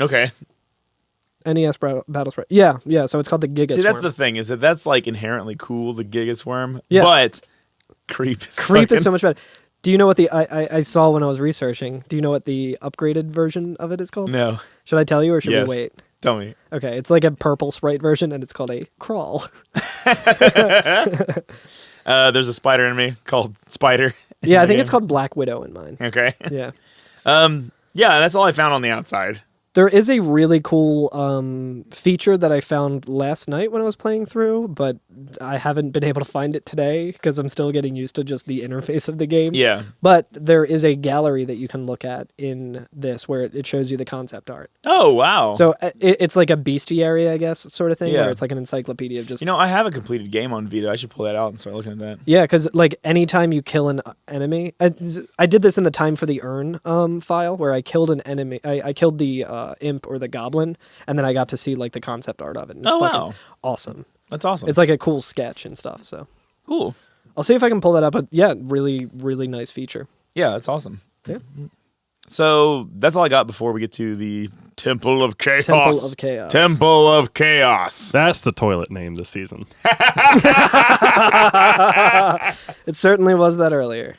Okay.
NES Battle Sprite. Yeah. So it's called the Gigas
See, that's
Worm.
the thing is that's like inherently cool, the Gigas Worm.
Yeah.
But creep is
Creep is
fucking-
so much better. Do you know what the I saw when I was researching? Do you know what the upgraded version of it is called?
No.
Should I tell you or should
Yes.
we wait?
Tell me.
Okay, it's like a purple sprite version, and it's called a crawl.
There's a spider enemy called Spider.
Yeah, I think it's called Black Widow in mine.
Okay.
Yeah.
Yeah, that's all I found on the outside.
There is a really cool feature that I found last night when I was playing through, but I haven't been able to find it today because I'm still getting used to just the interface of the game.
Yeah.
But there is a gallery that you can look at in this where it shows you the concept art.
Oh, wow.
So it's like a bestiary, I guess, sort of thing,
Yeah.
where it's like an encyclopedia of just...
I have a completed game on Vita. I should pull that out and start looking at that.
Yeah, because like anytime you kill an enemy, I did this in the Time for the Urn file where I killed an enemy. I killed the imp or the goblin, and then I got to see like the concept art of it. And it's fucking
wow.
awesome.
That's awesome.
It's like a cool sketch and stuff. So
cool.
I'll see if I can pull that up. But yeah, really, really nice feature.
Yeah, that's awesome.
Yeah.
So that's all I it before we get to the Temple of Chaos.
Temple of Chaos.
Temple of Chaos.
That's the toilet name this season.
It certainly was that earlier.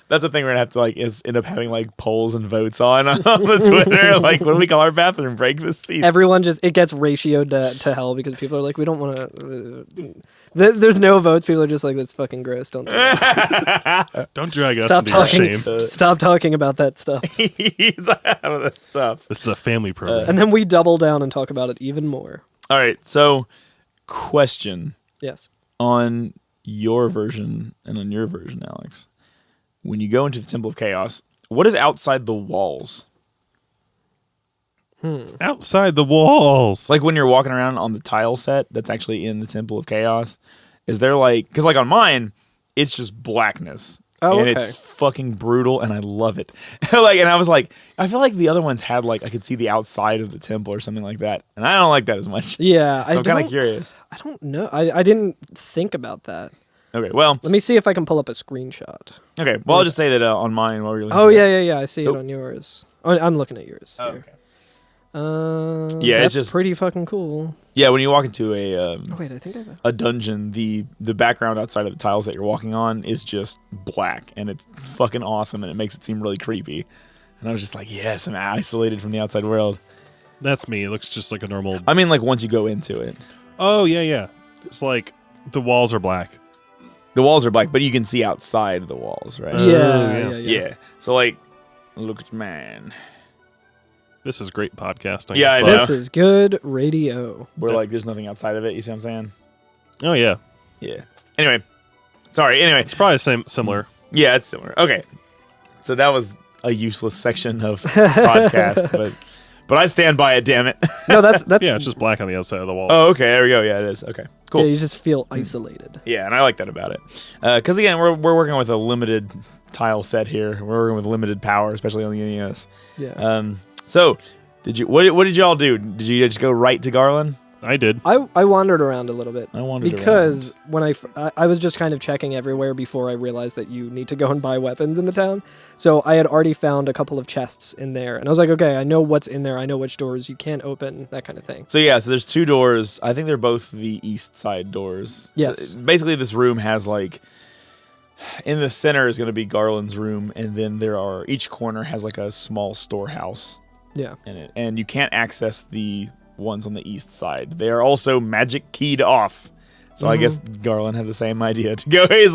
That's the thing we're gonna have to end up having like polls and votes on the Twitter. Like, what do we call our bathroom break this season?
Everyone it gets ratioed to hell because people are like, we don't want to. There's no votes. People are just like, that's fucking gross. Don't do that.
Don't drag us
Stop
into your
talking.
shame.
Stop talking about that stuff.
He's out of that stuff.
This is a family program.
And then we double down and talk about it even more.
All right. So, question
Yes.
on your version and on your version, Alex. When you go into the Temple of Chaos, what is outside the walls?
Outside the walls.
Like when you're walking around on the tile set that's actually in the Temple of Chaos, is there like, because like on mine, it's just blackness.
Oh,
and
okay.
it's fucking brutal, and I love it. Like, and I was like, I feel like the other ones had like I could see the outside of the temple or something like that, and I don't like that as much.
Yeah,
So I'm kind of curious.
I don't know. I didn't think about that.
Okay, well,
Let me see if I can pull up a screenshot.
okay, well, I'll just say that on mine while you're looking.
Oh
at
yeah. I see it
Oh.
on yours. Oh, I'm looking at yours.
Oh,
here.
okay.
Yeah,
it's just-
pretty fucking cool.
Yeah, when you walk into
Oh wait, I think I.
a dungeon, the background outside of the tiles that you're walking on is just black, and it's fucking awesome, and it makes it seem really creepy. And I was just like, yes, I'm isolated from the outside world.
That's me. It looks just like a normal.
I mean, like once you go into it,
Oh, yeah. It's like the walls are black.
the walls are black, but you can see outside the walls, right?
Yeah.
Yeah. So like, look at man.
This is great podcasting.
Yeah, I
but-
know.
This is good radio.
Where like there's nothing outside of it. You see what I'm saying?
Oh, yeah.
Yeah. Anyway, sorry. Anyway,
It's probably similar.
yeah, it's similar. Okay, so that was a useless section of podcast, but I stand by it. Damn it.
No, that's
Yeah, it's just black on the outside of the wall.
Oh, okay. There we go. Yeah, it is. Okay, cool.
Yeah, you just feel isolated.
Yeah, and I like that about it. Because again, we're working with a limited tile set here. We're working with limited power, especially on the NES.
Yeah.
So, what did y'all do? Did you just go right to Garland?
I did.
I wandered around a little bit.
I wandered
because when I was just kind of checking everywhere before I realized that you need to go and buy weapons in the town. So I had already found a couple of chests in there, and I was like, okay, I know what's in there. I know which doors you can't open, that kind of thing.
So yeah, so there's two doors. I think they're both the east side doors.
Yes.
So basically, this room has like, in the center is going to be Garland's room, and then each corner has like a small storehouse
Yeah.
in it, and you can't access the ones on the east side. They are also magic keyed off. So I guess Garland had the same idea to go. He's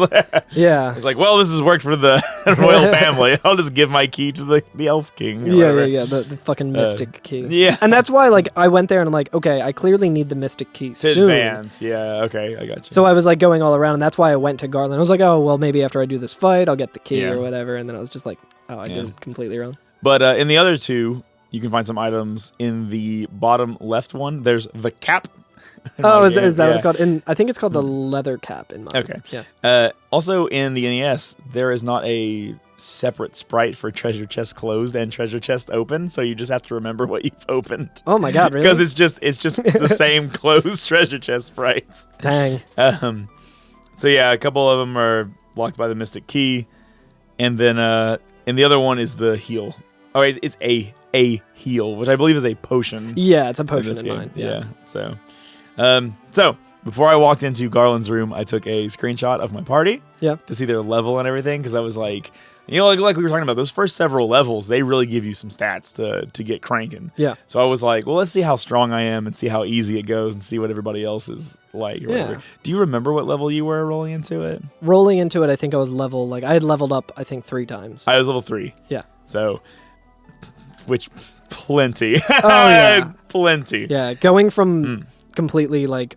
Yeah.
like, well, this has worked for the royal family. I'll just give my key to the elf king. Or whatever.
Yeah. The fucking mystic key.
Yeah.
And that's why, like, I went there and I'm like, okay, I clearly need the mystic key
To
soon.
advance. Yeah, okay, I got you.
So I was like going all around, and that's why I went to Garland. I was like, oh, well, maybe after I do this fight, I'll get the key
Yeah.
or whatever. And then I was just like, oh, I did it completely wrong.
But in the other two, you can find some items. In the bottom left one, there's the cap.
Oh, is that what it's called? I think it's called the leather cap in mine.
Okay.
Yeah.
Also, in the NES, there is not a separate sprite for treasure chest closed and treasure chest open, so you just have to remember what you've opened.
Oh my god, really?
Because it's just the same closed treasure chest sprites.
Dang.
So yeah, a couple of them are locked by the mystic key, and then and the other one is the heal. Oh, it's a heal, which I believe is a potion.
Yeah, it's a potion
this
in
game.
mine.
Yeah. So before I walked into Garland's room, I took a screenshot of my party.
Yeah.
To see their level and everything, because I was like, like we were talking about, those first several levels, they really give you some stats to get cranking.
Yeah.
So I was like, well, let's see how strong I am and see how easy it goes and see what everybody else is like. Or whatever.
Yeah.
Do you remember what level you were rolling into it?
Rolling into it, I think I was I had leveled up, I think, 3 times.
I was level 3.
Yeah.
So, which, plenty.
Oh, yeah.
Plenty.
Yeah, going from completely like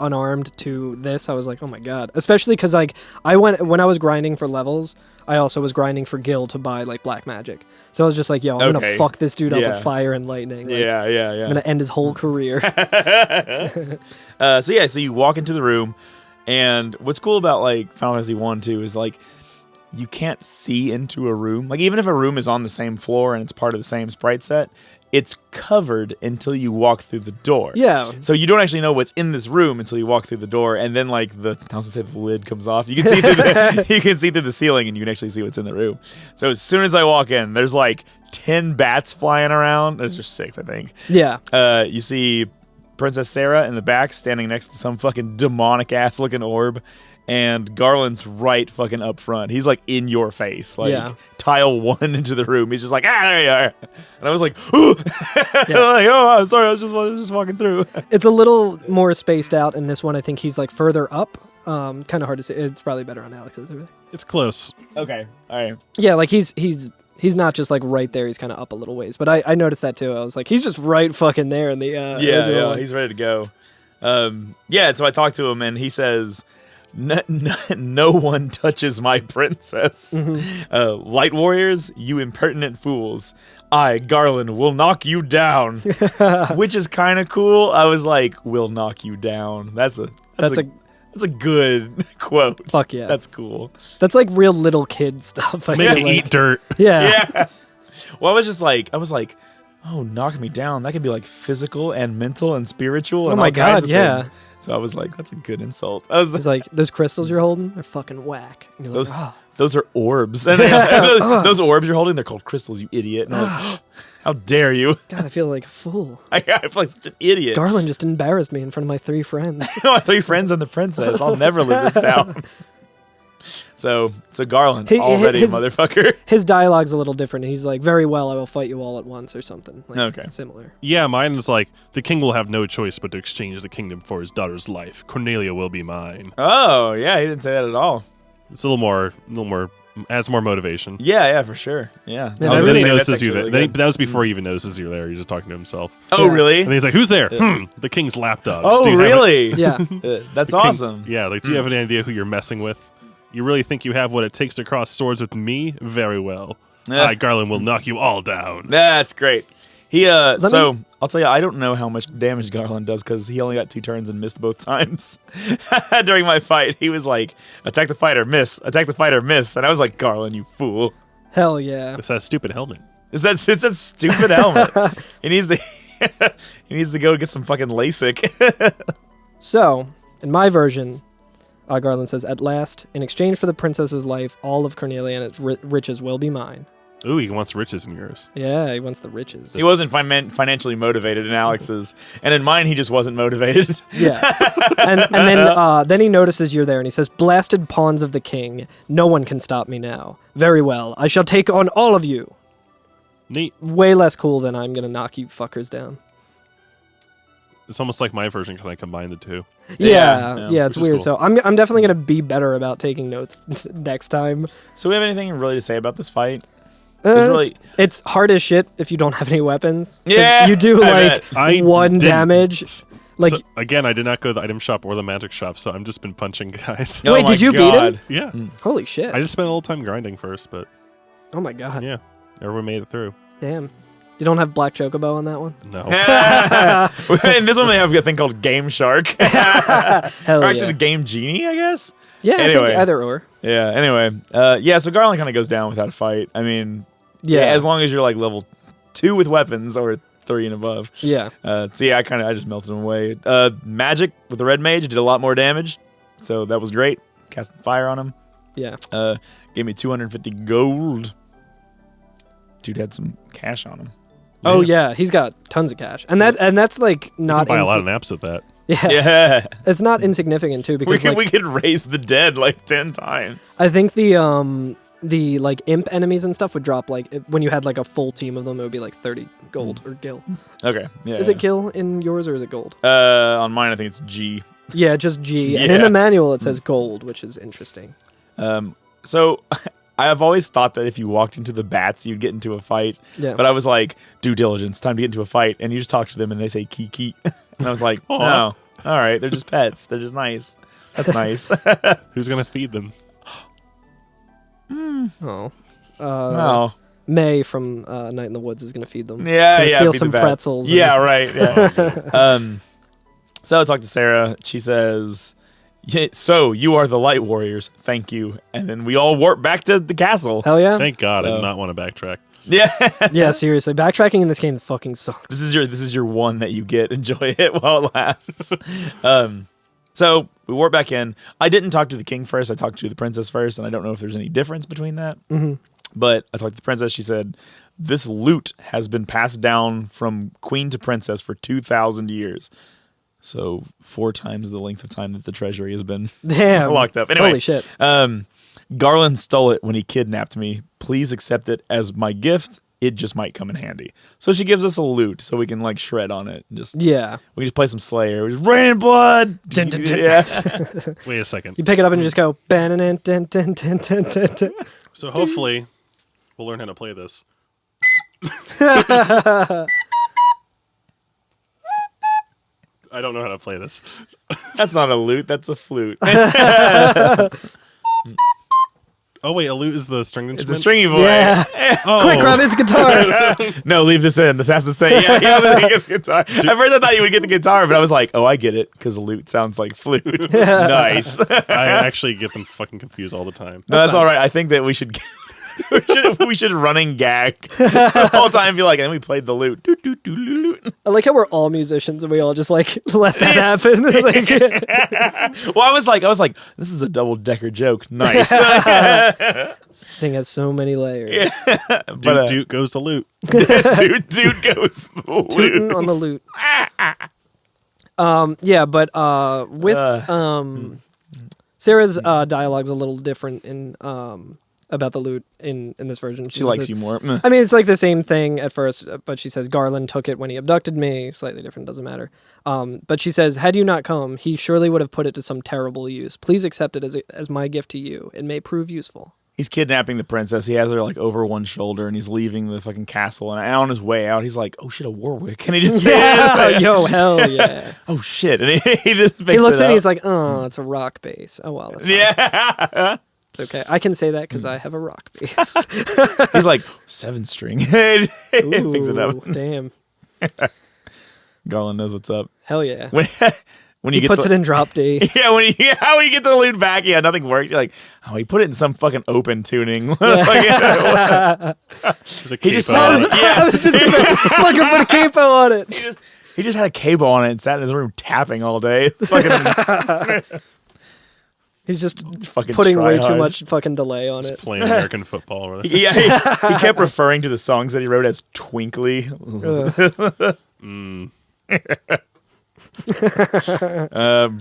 unarmed to this, I was like, oh my god. Especially because like when I was grinding for levels, I also was grinding for gil to buy like black magic. So I was just like, yo, I'm gonna fuck this dude up
Yeah.
with fire and lightning. Like,
Yeah.
I'm gonna end his whole career.
So you walk into the room, and what's cool about like Final Fantasy 1 2 is like you can't see into a room. Like even if a room is on the same floor and it's part of the same sprite set, it's covered until you walk through the door.
Yeah.
So you don't actually know what's in this room until you walk through the door, and then like I was gonna say the lid comes off. You can see through the ceiling, and you can actually see what's in the room. So as soon as I walk in, there's like 10 bats flying around. There's just 6, I think.
Yeah.
You see Princess Sarah in the back standing next to some fucking demonic ass looking orb, and Garland's right fucking up front. He's like in your face, like tile 1 into the room. He's just like, there you are. And I was like, ooh.
Yeah.
Like, oh, I'm sorry, I was just walking through.
It's a little more spaced out in this one. I think he's like further up. Kind of hard to say. It's probably better on Alex's.
It's close.
Okay, all right.
Yeah, like he's not just like right there. He's kind of up a little ways. But I noticed that too. I was like, he's just right fucking there in the
Yeah, he's ready to go. So I talked to him, and he says, no one touches my princess. Light warriors, you impertinent fools. I, Garland, will knock you down, which is kind of cool. I was like, "Will knock you down." That's a good quote.
Fuck yeah.
That's cool.
That's like real little kid stuff. I
Make
feel
you
like.
eat dirt.
Yeah.
Yeah. Well, I was like, oh, knock me down. That could be like physical and mental and spiritual. And
Oh my
all kinds
God,
of
yeah.
things. So I was like, that's a good insult. I was
It's like, those crystals you're holding, they're fucking whack. And you're
those,
like, oh.
those are orbs. And those orbs you're holding, they're called crystals, you idiot. And I'm like, how dare you?
God, I feel like a fool.
I feel like such an idiot.
Garland just embarrassed me in front of my 3 friends.
My 3 friends and the princess. I'll never live this down. So Garland, already motherfucker.
His dialogue's a little different. He's like, very well, I will fight you all at once or something. Like,
Okay.
Similar.
Yeah, mine is like, the king will have no choice but to exchange the kingdom for his daughter's life. Cornelia will be mine.
Oh, yeah, he didn't say that at all.
It's a little more, adds more motivation.
Yeah, for sure. Yeah.
Man,
I was
And
gonna
then he
say, that's
notices you
actually
there.
really good.
That was before he even notices you're there. He's just talking to himself.
Oh,
Yeah.
really?
And he's like, who's there? The king's lapdogs.
Oh,
Do you have
really?
Yeah.
That's
the king-
awesome.
Yeah, like, do you have any idea who you're messing with? You really think you have what it takes to cross swords with me? Very well. I, Garland, will knock you all down.
That's great. He
me-
I'll tell you, I don't know how much damage Garland does because he only got 2 turns and missed both times. During my fight, he was like, attack the fighter, miss, attack the fighter, miss. And I was like, Garland, you fool.
Hell yeah.
It's that stupid helmet.
It's that stupid helmet. He needs to go get some fucking LASIK.
So, in my version, Garland says, at last, in exchange for the princess's life, all of Cornelia and its riches will be mine.
Ooh, he wants riches in yours.
Yeah, he wants the riches.
He wasn't financially motivated in Alex's, and in mine, he just wasn't motivated.
Yeah. And then he notices you're there, and he says, blasted pawns of the king, no one can stop me now. Very well, I shall take on all of you.
Neat.
Way less cool than I'm gonna knock you fuckers down.
It's almost like my version. Can I combine the two?
Yeah, it's
which is
weird.
cool.
So I'm definitely gonna be better about taking notes next time.
So we have anything really to say about this fight? really-
It's hard as shit if you don't have any weapons. 'Cause
Yeah,
you do
I
like
bet.
I
1
didn't.
damage. Like,
So, again, I did not go to the item shop or the magic shop, so I've just been punching guys.
Oh
Wait,
my
did you beat
God.
him?
Yeah.
Holy shit!
I just spent a little time grinding first, but
Oh my god!
yeah, everyone made it through.
Damn. You don't have Black Chocobo on that one?
No.
In this one, they have a thing called Game Shark.
Hell
Or actually,
yeah.
the Game Genie, I guess.
Yeah, I
Anyway.
think either or.
Yeah. Anyway, so Garland kind of goes down without a fight. I mean,
Yeah.
as long as you're like level 2 with weapons or 3 and above.
Yeah.
So yeah, I just melted him away. Magic with the red mage did a lot more damage, so that was great. Casting fire on him.
Yeah.
Gave me 250 gold. Dude had some cash on him.
Oh yeah, he's got tons of cash, and that's like
You can
not
buy a lot of naps with that.
yeah.
Yeah.
It's not insignificant too because
we could raise the dead like 10 times.
I think the like imp enemies and stuff would drop like when you had like a full team of them, it would be like 30 gold or gil.
Okay. Yeah.
Is it gil in yours or is it gold?
On mine, I think it's G.
Yeah, just G. And in
Yeah.
the manual it says gold, which is interesting.
So I have always thought that if you walked into the bats, you'd get into a fight.
Yeah.
But I was like, due diligence, time to get into a fight. And you just talk to them and they say kiki. And I was like,
Aw.
no. All right. They're just pets. They're just nice. That's nice.
Who's gonna feed them?
Oh.
No.
May from Night in the Woods is gonna feed them.
Yeah,
Gonna
yeah.
Steal
feed the
some
bats.
pretzels. and-
Yeah, right. Yeah. So I talked to Sarah. She says, yeah, so you are the Light Warriors. Thank you. And then we all warp back to the castle.
Hell yeah.
Thank God, I
So-
did not want to backtrack.
Yeah.
Yeah, seriously. Backtracking in this game fucking sucks.
This is your one that you get. Enjoy it while it lasts. So we warp back in. I didn't talk to the king first. I talked to the princess first, and I don't know if there's any difference between that.
Mm-hmm.
But I talked to the princess. She said, this loot has been passed down from queen to princess for 2,000 years. So 4 times the length of time that the treasury has been
Damn.
locked up. Anyway,
Holy shit.
Garland stole it when he kidnapped me. Please accept it as my gift. It just might come in handy. So she gives us a loot so we can like shred on it. And just
Yeah.
we just play some Slayer. We just rain blood.
Dun, dun, dun.
Yeah.
Wait a second.
You pick it up and you just go dun, dun, dun, dun, dun, dun, dun.
So hopefully, we'll learn how to play this. I don't know how to play this.
That's not a lute. That's a flute.
Oh wait, a lute is the stringed
It's
instrument.
a stringy boy.
Yeah.
Oh.
Quick, grab his guitar.
No, leave this in. This has to say, yeah, get the guitar. At first I thought you would get the guitar, but I was like, oh, I get it, because lute sounds like flute. Nice.
I actually get them fucking confused all the time.
No, that's all right. I think that we should we should running gag the whole time. Be like, and we played the lute. Doo, doo, doo, doo, doo.
I like how we're all musicians and we all just like let that happen. Like,
Well, I was like, this is a double-decker joke. Nice.
this thing has so many layers.
But,
Dude goes the lute.
dude goes the
Tootin'
lute.
on the lute. Yeah, but with Sarah's dialogue's a little different in about the lute in this version.
She likes you more.
I mean, it's like the same thing at first, but she says Garland took it when he abducted me. Slightly different, doesn't matter. But she says, had you not come, he surely would have put it to some terrible use. Please accept it as my gift to you. It may prove useful.
He's kidnapping the princess. He has her like over one shoulder, and he's leaving the fucking castle. And on his way out, he's like, "Oh shit, a Warwick!" And he just
Yo, hell yeah.
oh shit! And he just
He looks at it
up.
and he's like, oh, it's a rock bass. Oh, well, that's fine.
Yeah.
It's okay. I can say that because I have a rock bass.
He's like 7-string. Picks it up.
Ooh, damn.
Garland knows what's up.
Hell yeah.
When you
He
get
puts
the,
it in drop D.
Yeah, when you get the lute back, yeah, nothing works. You're like, oh, he put it in some fucking open tuning.
There's a
He just
capo.
sounds-
I was just gonna fucking put a capo on it.
He just had a cable on it and sat in his room tapping all day. It's fucking
He's just
fucking
putting way too
try-hard.
much fucking delay on it.
Playing American football. Or whatever.
Yeah, he kept referring to the songs that he wrote as twinkly.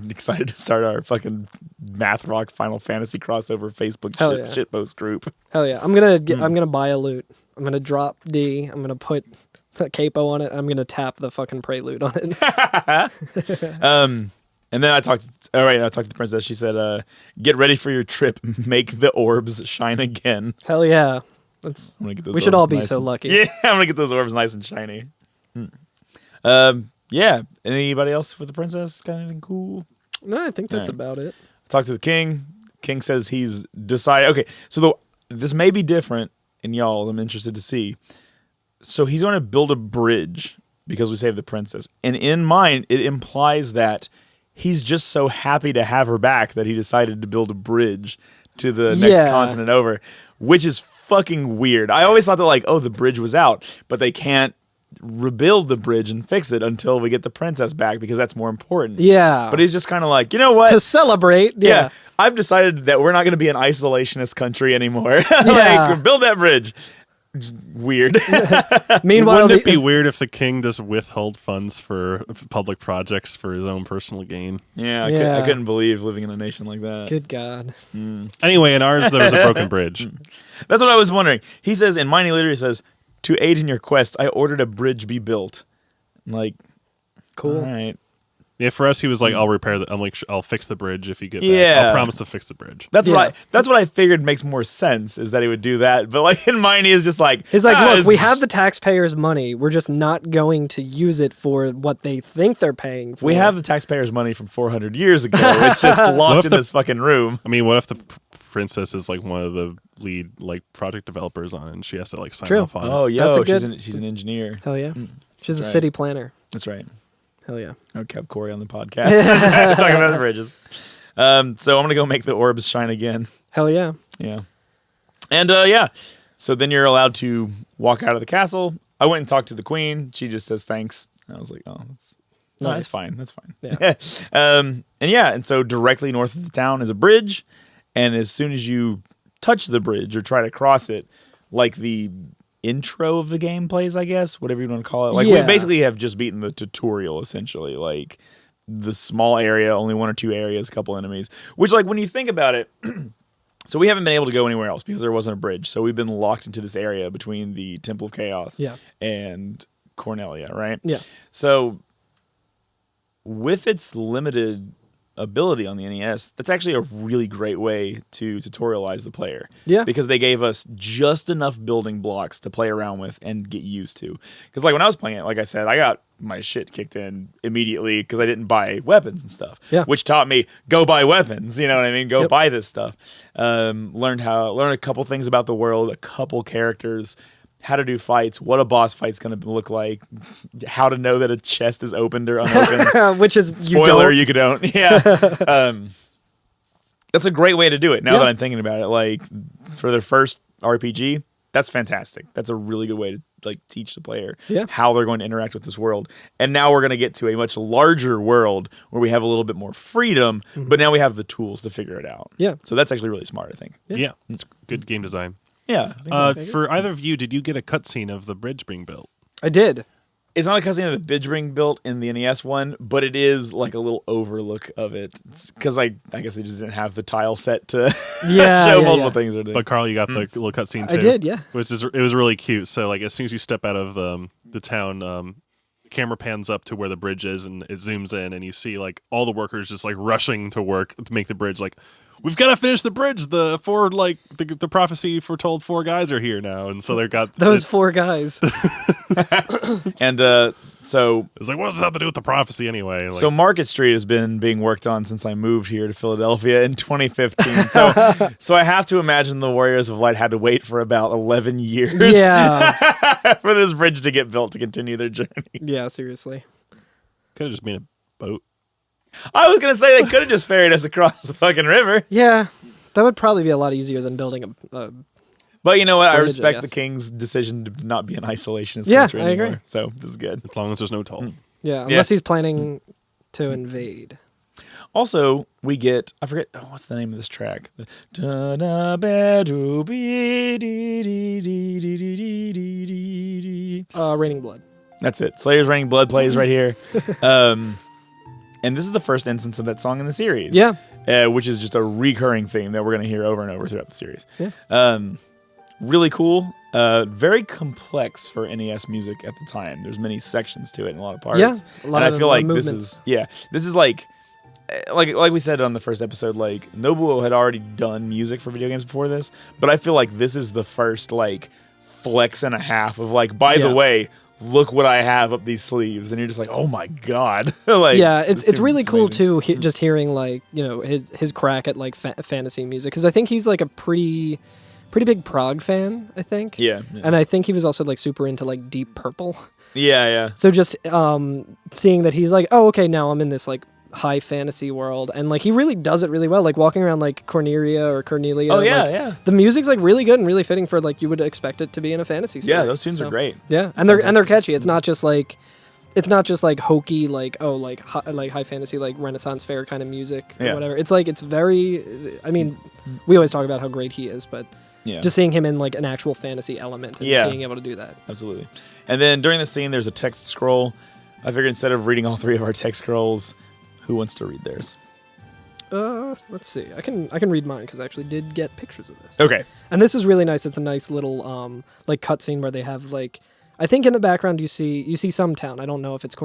Excited to start our fucking math rock Final Fantasy crossover Facebook
Hell yeah.
shitpost group.
Hell yeah. I'm gonna buy a lute. I'm gonna drop D. I'm gonna put a capo on it. I'm gonna tap the fucking prelude on it.
And then I talked to the princess. She said, "Get ready for your trip. Make the orbs shine again."
Hell yeah.
I'm gonna get those
We should
orbs
all be
nice
so
and-
lucky.
Yeah, I'm gonna get those orbs nice and shiny. Yeah. Anybody else with the princess? Got anything cool?
No, I think that's
Alright.
about it.
Talk to the king. King says he's decided. Okay, so this may be different, and y'all, I'm interested to see. So he's going to build a bridge because we saved the princess, and in mind, it implies that he's just so happy to have her back that he decided to build a bridge to the next
Yeah.
continent over, which is fucking weird. I always thought that like, oh, the bridge was out, but they can't rebuild the bridge and fix it until we get the princess back because that's more important.
Yeah.
But he's just kind of like, you know what?
to celebrate.
Yeah.
Yeah.
I've decided that we're not going to be an isolationist country anymore.
Yeah.
Like, build that bridge. Just weird.
Meanwhile,
Wouldn't it be weird if the king just withheld funds for public projects for his own personal gain?
Yeah,
Yeah.
I couldn't believe living in a nation like that.
good God.
Anyway, in ours, there was a broken bridge.
That's what I was wondering. He says, in mine, he literally says, to aid in your quest, I ordered a bridge be built. I'm like,
Cool.
all right.
Yeah, for us, he was like, "I'll repair the. I'm like, I'll fix the bridge if you get back.
Yeah.
I'll promise to fix the bridge."
That's
Yeah.
what I figured makes more sense is that he would do that. But like in mine, he is just like,
He's like, look,
it's-
we have the taxpayers' money. We're just not going to use it for what they think they're paying for.
we have the taxpayers' money from 400 years ago. It's just locked in this fucking room.
I mean, what if the princess is like one of the lead like project developers on it, and she has to like sign
True.
off on
Oh,
it?
yo,
That's a
she's an engineer.
Hell yeah. She's a
right.
city planner.
That's right.
Hell yeah.
I kept Corey on the podcast talking about the bridges. So I'm gonna go make the orbs shine again.
Hell yeah.
Yeah, and yeah. So then you're allowed to walk out of the castle. I went and talked to the queen. She just says thanks. And I was like, oh, that's
Nice.
fine. That's fine.
Yeah.
And so directly north of the town is a bridge, and as soon as you touch the bridge or try to cross it, like the intro of the game plays, I guess, whatever you want to call it. Like we
Yeah.
basically have just beaten the tutorial essentially, like the small area, only one or two areas, a couple enemies, which like when you think about it, so we haven't been able to go anywhere else because there wasn't a bridge. So we've been locked into this area between the Temple of Chaos
Yeah.
and Cornelia, right?
Yeah.
So with its limited ability on the NES, that's actually a really great way to tutorialize the player.
Yeah.
Because they gave us just enough building blocks to play around with and get used to. Because like when I was playing it, like I said, I got my shit kicked in immediately because I didn't buy weapons and stuff.
Yeah.
Which taught me, go buy weapons. You know what I mean? Go
Yep.
buy this stuff. Learned a couple things about the world, a couple characters, how to do fights, what a boss fight's going to look like, how to know that a chest is opened or unopened.
Which is
Spoiler,
you don't.
you don't. Yeah. That's a great way to do it now that I'm thinking about it. Like, for their first RPG, that's fantastic. That's a really good way to like teach the player how they're going to interact with this world. And now we're going to get to a much larger world where we have a little bit more freedom, but now we have the tools to figure it out.
Yeah.
So that's actually really smart, I think.
Yeah, it's good game design.
Yeah. I think so.
For either of you, did you get a cutscene of the bridge being built?
I did.
It's not a cutscene of the bridge being built in the NES one, but it is like a little overlook of it. Because I guess they just didn't have the tile set to show multiple things.
But Carl, you got the little cutscene too.
I did, yeah.
It was really cute. So like as soon as you step out of the town, the camera pans up to where the bridge is, and it zooms in, and you see like all the workers just like rushing to work to make the bridge. Like, we've got to finish the bridge. The prophecy foretold 4 guys are here now, and so they've got
Those 4 guys.
And so
it was like, what does this have to do with the prophecy anyway? Like,
so Market Street has been being worked on since I moved here to Philadelphia in 2015. So I have to imagine the Warriors of Light had to wait for about 11 years
Yeah.
for this bridge to get built to continue their journey.
Yeah, seriously.
could have just made a boat.
I was going to say they could have just ferried us across the fucking river.
Yeah. That would probably be a lot easier than building a
But you know what? I
Bridge, I
respect
guess.
the king's decision to not be an isolationist
Yeah,
country
I
anymore.
agree.
So this is good.
As long as there's no toll.
yeah, unless he's planning to invade.
Also, we get, I forget, what's the name of this track?
Raining Blood.
That's it. Slayer's Raining Blood plays right here. And this is the first instance of that song in the series.
Yeah.
Which is just a recurring theme that we're going to hear over and over throughout the series.
Yeah.
Really cool. Very complex for NES music at the time. There's many sections to it and a lot of parts.
Yeah, a lot
and
of
I feel like this
movements.
is like we said on the first episode, like Nobuo had already done music for video games before this, but I feel like this is the first like flex and a half of like, by the way, look what I have up these sleeves, and you're just like, oh my god. Like,
yeah, it's really cool
amazing.
too. Just hearing like his crack at like fantasy music, because I think he's like a pretty big prog fan. I think.
Yeah.
And I think he was also like super into like Deep Purple.
Yeah.
So just seeing that he's like, oh okay, now I'm in this like high fantasy world, and like he really does it really well, like walking around like Cornelia.
Oh yeah,
like,
yeah.
the music's like really good and really fitting for like you would expect it to be in a fantasy story.
Yeah, those tunes are great.
Yeah, and they're catchy. It's not just like hokey like high fantasy like Renaissance fair kind of music or whatever. It's like it's very, I mean, we always talk about how great he is, but just seeing him in like an actual fantasy element and being able to do that.
Absolutely. And then during the scene there's a text scroll. I figured instead of reading all 3 of our text scrolls, who wants to read theirs?
Let's see. I can read mine because I actually did get pictures of this.
Okay.
And this is really nice. It's a nice little like cutscene where they have like, I think in the background you see some town. I don't know if it's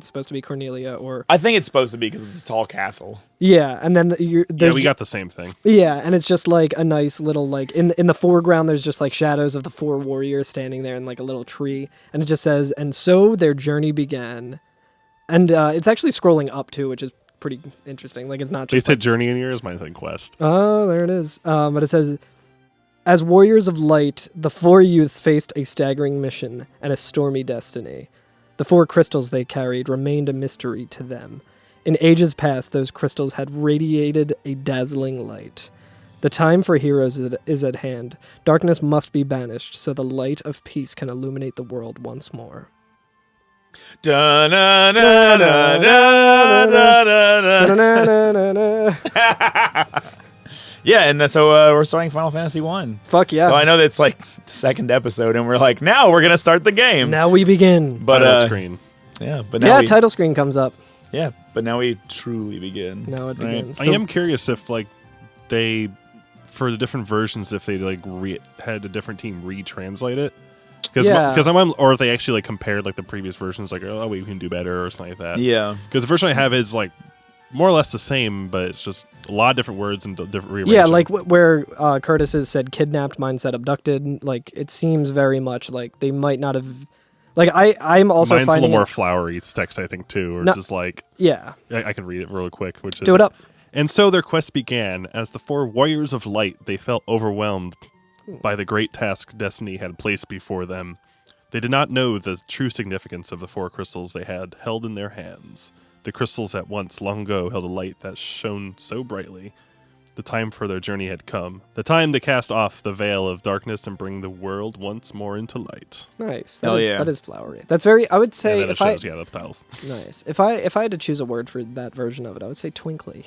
supposed to be Cornelia or.
I think it's supposed to be because it's a tall castle.
Yeah, and then
we got the same thing.
Yeah, and it's just like a nice little like in the foreground. There's just like shadows of the 4 warriors standing there in like a little tree, and it just says, "And so their journey began." And it's actually scrolling up too, which is pretty interesting. Like it's not just.
They said journey in yours, mine said quest.
Oh, there it is. But it says, as warriors of light, the 4 youths faced a staggering mission and a stormy destiny. The 4 crystals they carried remained a mystery to them. In ages past, those crystals had radiated a dazzling light. The time for heroes is at hand. Darkness must be banished so the light of peace can illuminate the world once more.
Yeah, and so we're starting Final Fantasy 1.
Fuck yeah.
So I know that it's like the second episode, and we're like, now we're going to start the game.
Now we begin.
But
Title screen.
Yeah, but now
title screen comes up.
Yeah, but now we truly begin.
Now it begins.
I am curious if like they, for the different versions, if they like had a different team retranslate it. Because or if they actually like compared like the previous versions, like, oh, we can do better or something like that.
Yeah.
Because the version I have is like more or less the same, but it's just a lot of different words and different rearranging.
Yeah, like where Curtis has said kidnapped, mine said abducted. Like, it seems very much like they might not have. Like, I'm also
mine's
finding
a little more flowery text, I think, too, or just like
yeah.
I can read it real quick, which is
Do it up.
And so their quest began. As the 4 warriors of light, they felt overwhelmed by the great task destiny had placed before them. They did not know the true significance of the 4 crystals they had held in their hands. The crystals at once, long ago, held a light that shone so brightly. The time for their journey had come. The time to cast off the veil of darkness and bring the world once more into light.
Nice.
Hell yeah.
That is flowery. That's very. I would say
And then it shows, the titles.
Nice. If I had to choose a word for that version of it, I would say twinkly.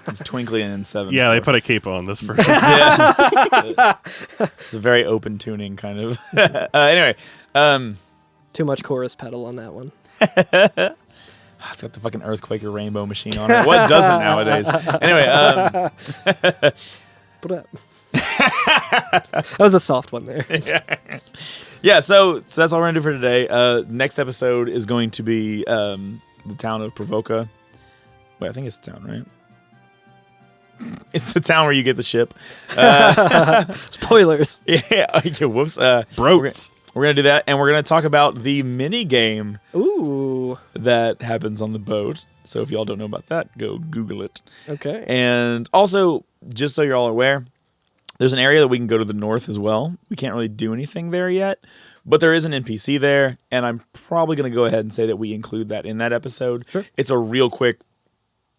It's twinkly and in 7.
Yeah, they put a cape on this version.
Yeah. It's a very open tuning kind of. Anyway,
Too much chorus pedal on that one.
it's got the fucking Earthquaker rainbow machine on it. What doesn't nowadays? Anyway,
Put up. That was a soft one there.
yeah. So that's all we're gonna do for today. Next episode is going to be the town of Provoca. Wait, I think it's the town, right? It's the town where you get the ship.
Spoilers.
Yeah. Whoops.
Broats.
We're gonna do that, and we're gonna talk about the mini game
Ooh.
that happens on the boat. So if y'all don't know about that, go Google it.
Okay.
And also, just so you're all aware, there's an area that we can go to the north as well. We can't really do anything there yet, but there is an NPC there, and I'm probably going to go ahead and say that we include that in that episode.
Sure.
It's a real quick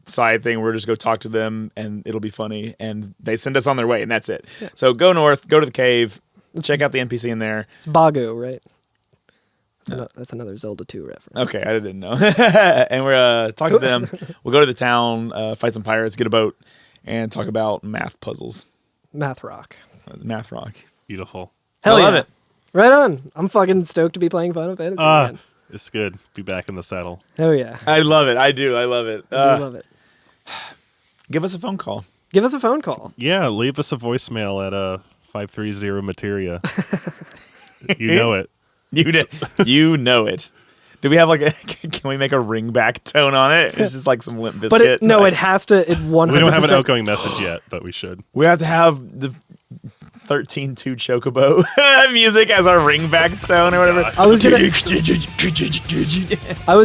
side thing. We're just go talk to them, and it'll be funny, and they send us on their way, and that's it. Yeah. So go north, go to the cave, check out the NPC in there.
It's Bagu, right? That's another Zelda 2 reference.
Okay, I didn't know. And we're talk to them. We'll go to the town, fight some pirates, get a boat, and talk about math puzzles.
Math rock.
Math rock.
Beautiful.
Hell
I
yeah.
love it.
Right on. I'm fucking stoked to be playing Final Fantasy again.
It's good. Be back in the saddle.
Hell yeah.
I love it. I do. I love it.
I do love it.
Give us a phone call.
Give us a phone call.
Yeah, leave us a voicemail at 530 Materia. You know it.
You know it. Do we have like a? Can we make a ringback tone on it? It's just like some Limp Bizkit.
But it has to. It 100%.
We don't have an outgoing message yet, but we should.
We have to have the 13-2 Chocobo music as our ringback tone or whatever.
I was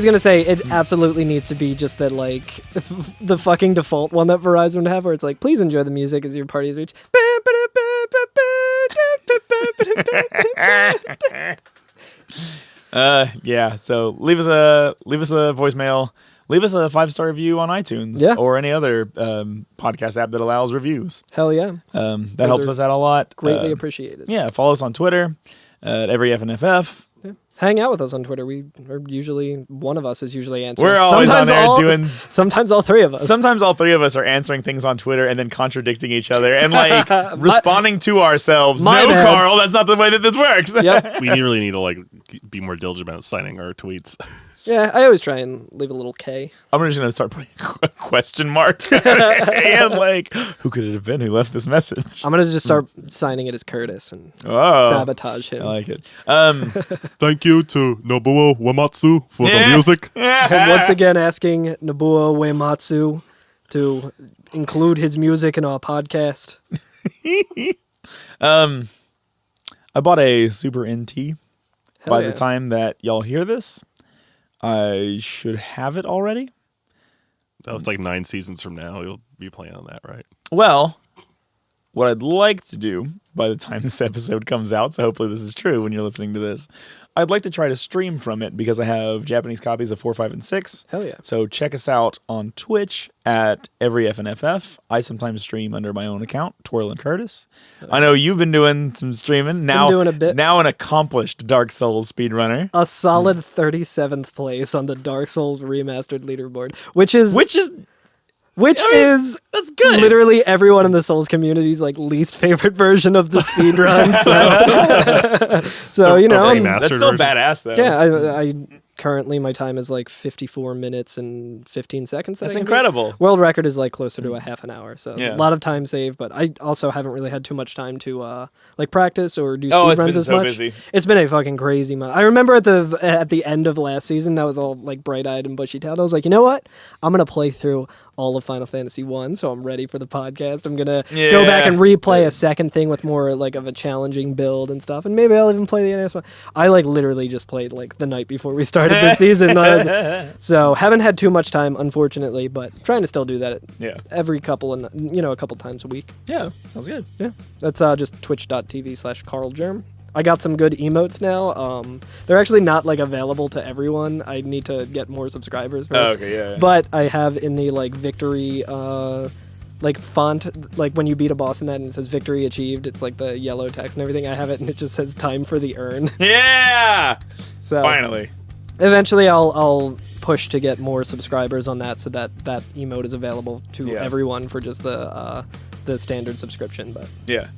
gonna say it absolutely needs to be just that, like, the fucking default one that Verizon would have, where it's like, please enjoy the music as your party is reached.
Yeah. So leave us a voicemail. Leave us a 5-star review on iTunes or any other podcast app that allows reviews.
Hell yeah.
That helps us out a lot.
Greatly appreciated.
Yeah. Follow us on Twitter at everyFNFF.
Yeah. Hang out with us on Twitter. We are usually, one of us is usually answering.
We're always on there doing.
Sometimes all three of us.
Sometimes all three of us are answering things on Twitter and then contradicting each other and like responding to ourselves. No,
bad.
Carl, that's not the way that this works.
Yep.
We really need to like be more diligent about signing our tweets.
Yeah, I always try and leave a little K.
I'm just gonna start putting a question mark and like, who could it have been who left this message?
I'm gonna just start signing it as Curtis and
Oh,
sabotage him.
I like it.
Thank you to Nobuo Uematsu for the music.
And once again, asking Nobuo Uematsu to include his music in our podcast.
I bought a Super NT.
Hell
By
yeah.
the time that y'all hear this, I should have it already.
That was like 9 seasons from now. You'll be playing on that, right?
Well, what I'd like to do by the time this episode comes out, so hopefully this is true when you're listening to this, I'd like to try to stream from it because I have Japanese copies of 4, 5, and 6.
Hell yeah.
So check us out on Twitch at everyFNFF. I sometimes stream under my own account, Twirl and Curtis. I know you've been doing some streaming. Now,
doing a bit.
Now an accomplished Dark Souls speedrunner.
A solid 37th place on the Dark Souls remastered leaderboard, which is
that's good.
Literally everyone in the Souls community's like least favorite version of the speedrun. So, so you know,
remastered
That's still
version.
badass though.
yeah, I currently my time is like 54 minutes and 15 seconds.
That's incredible.
World record is like closer to a half an hour, so
Yeah.
a lot of time saved. But I also haven't really had too much time to like practice or do
Oh,
speed
it's
runs
been
as
so
much.
busy.
It's been a fucking crazy month. I remember at the end of last season, I was all like bright-eyed and bushy-tailed. I was like, you know what? I'm gonna play through all of Final Fantasy 1, so I'm ready for the podcast. I'm gonna go back and replay a second thing with more like of a challenging build and stuff, and maybe I'll even play the NES one. I like literally just played like the night before we started this season, so haven't had too much time, unfortunately, but trying to still do that every couple and a couple times a week.
Yeah, sounds good.
Yeah, that's just twitch.tv/CarlGerm. I got some good emotes now. They're actually not like available to everyone. I need to get more subscribers first.
Okay, yeah.
But I have in the like victory like font, like when you beat a boss in that and it says victory achieved, it's like the yellow text and everything. I have it and it just says time for the urn.
Yeah.
So
finally,
eventually I'll push to get more subscribers on that so that emote is available to everyone for just the standard subscription. But
yeah.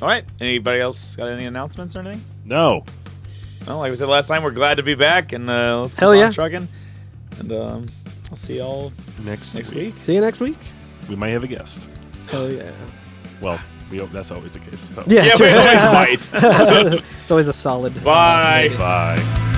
All right. Anybody else got any announcements or anything?
No.
Well, like we said last time, we're glad to be back, and let's keep on trucking. And I'll see y'all
Next
week.
See you next week.
We might have a guest.
Hell yeah.
Well, we hope that's always the case. So.
Yeah,
we always might.
It's always a solid.
Bye.
Bye.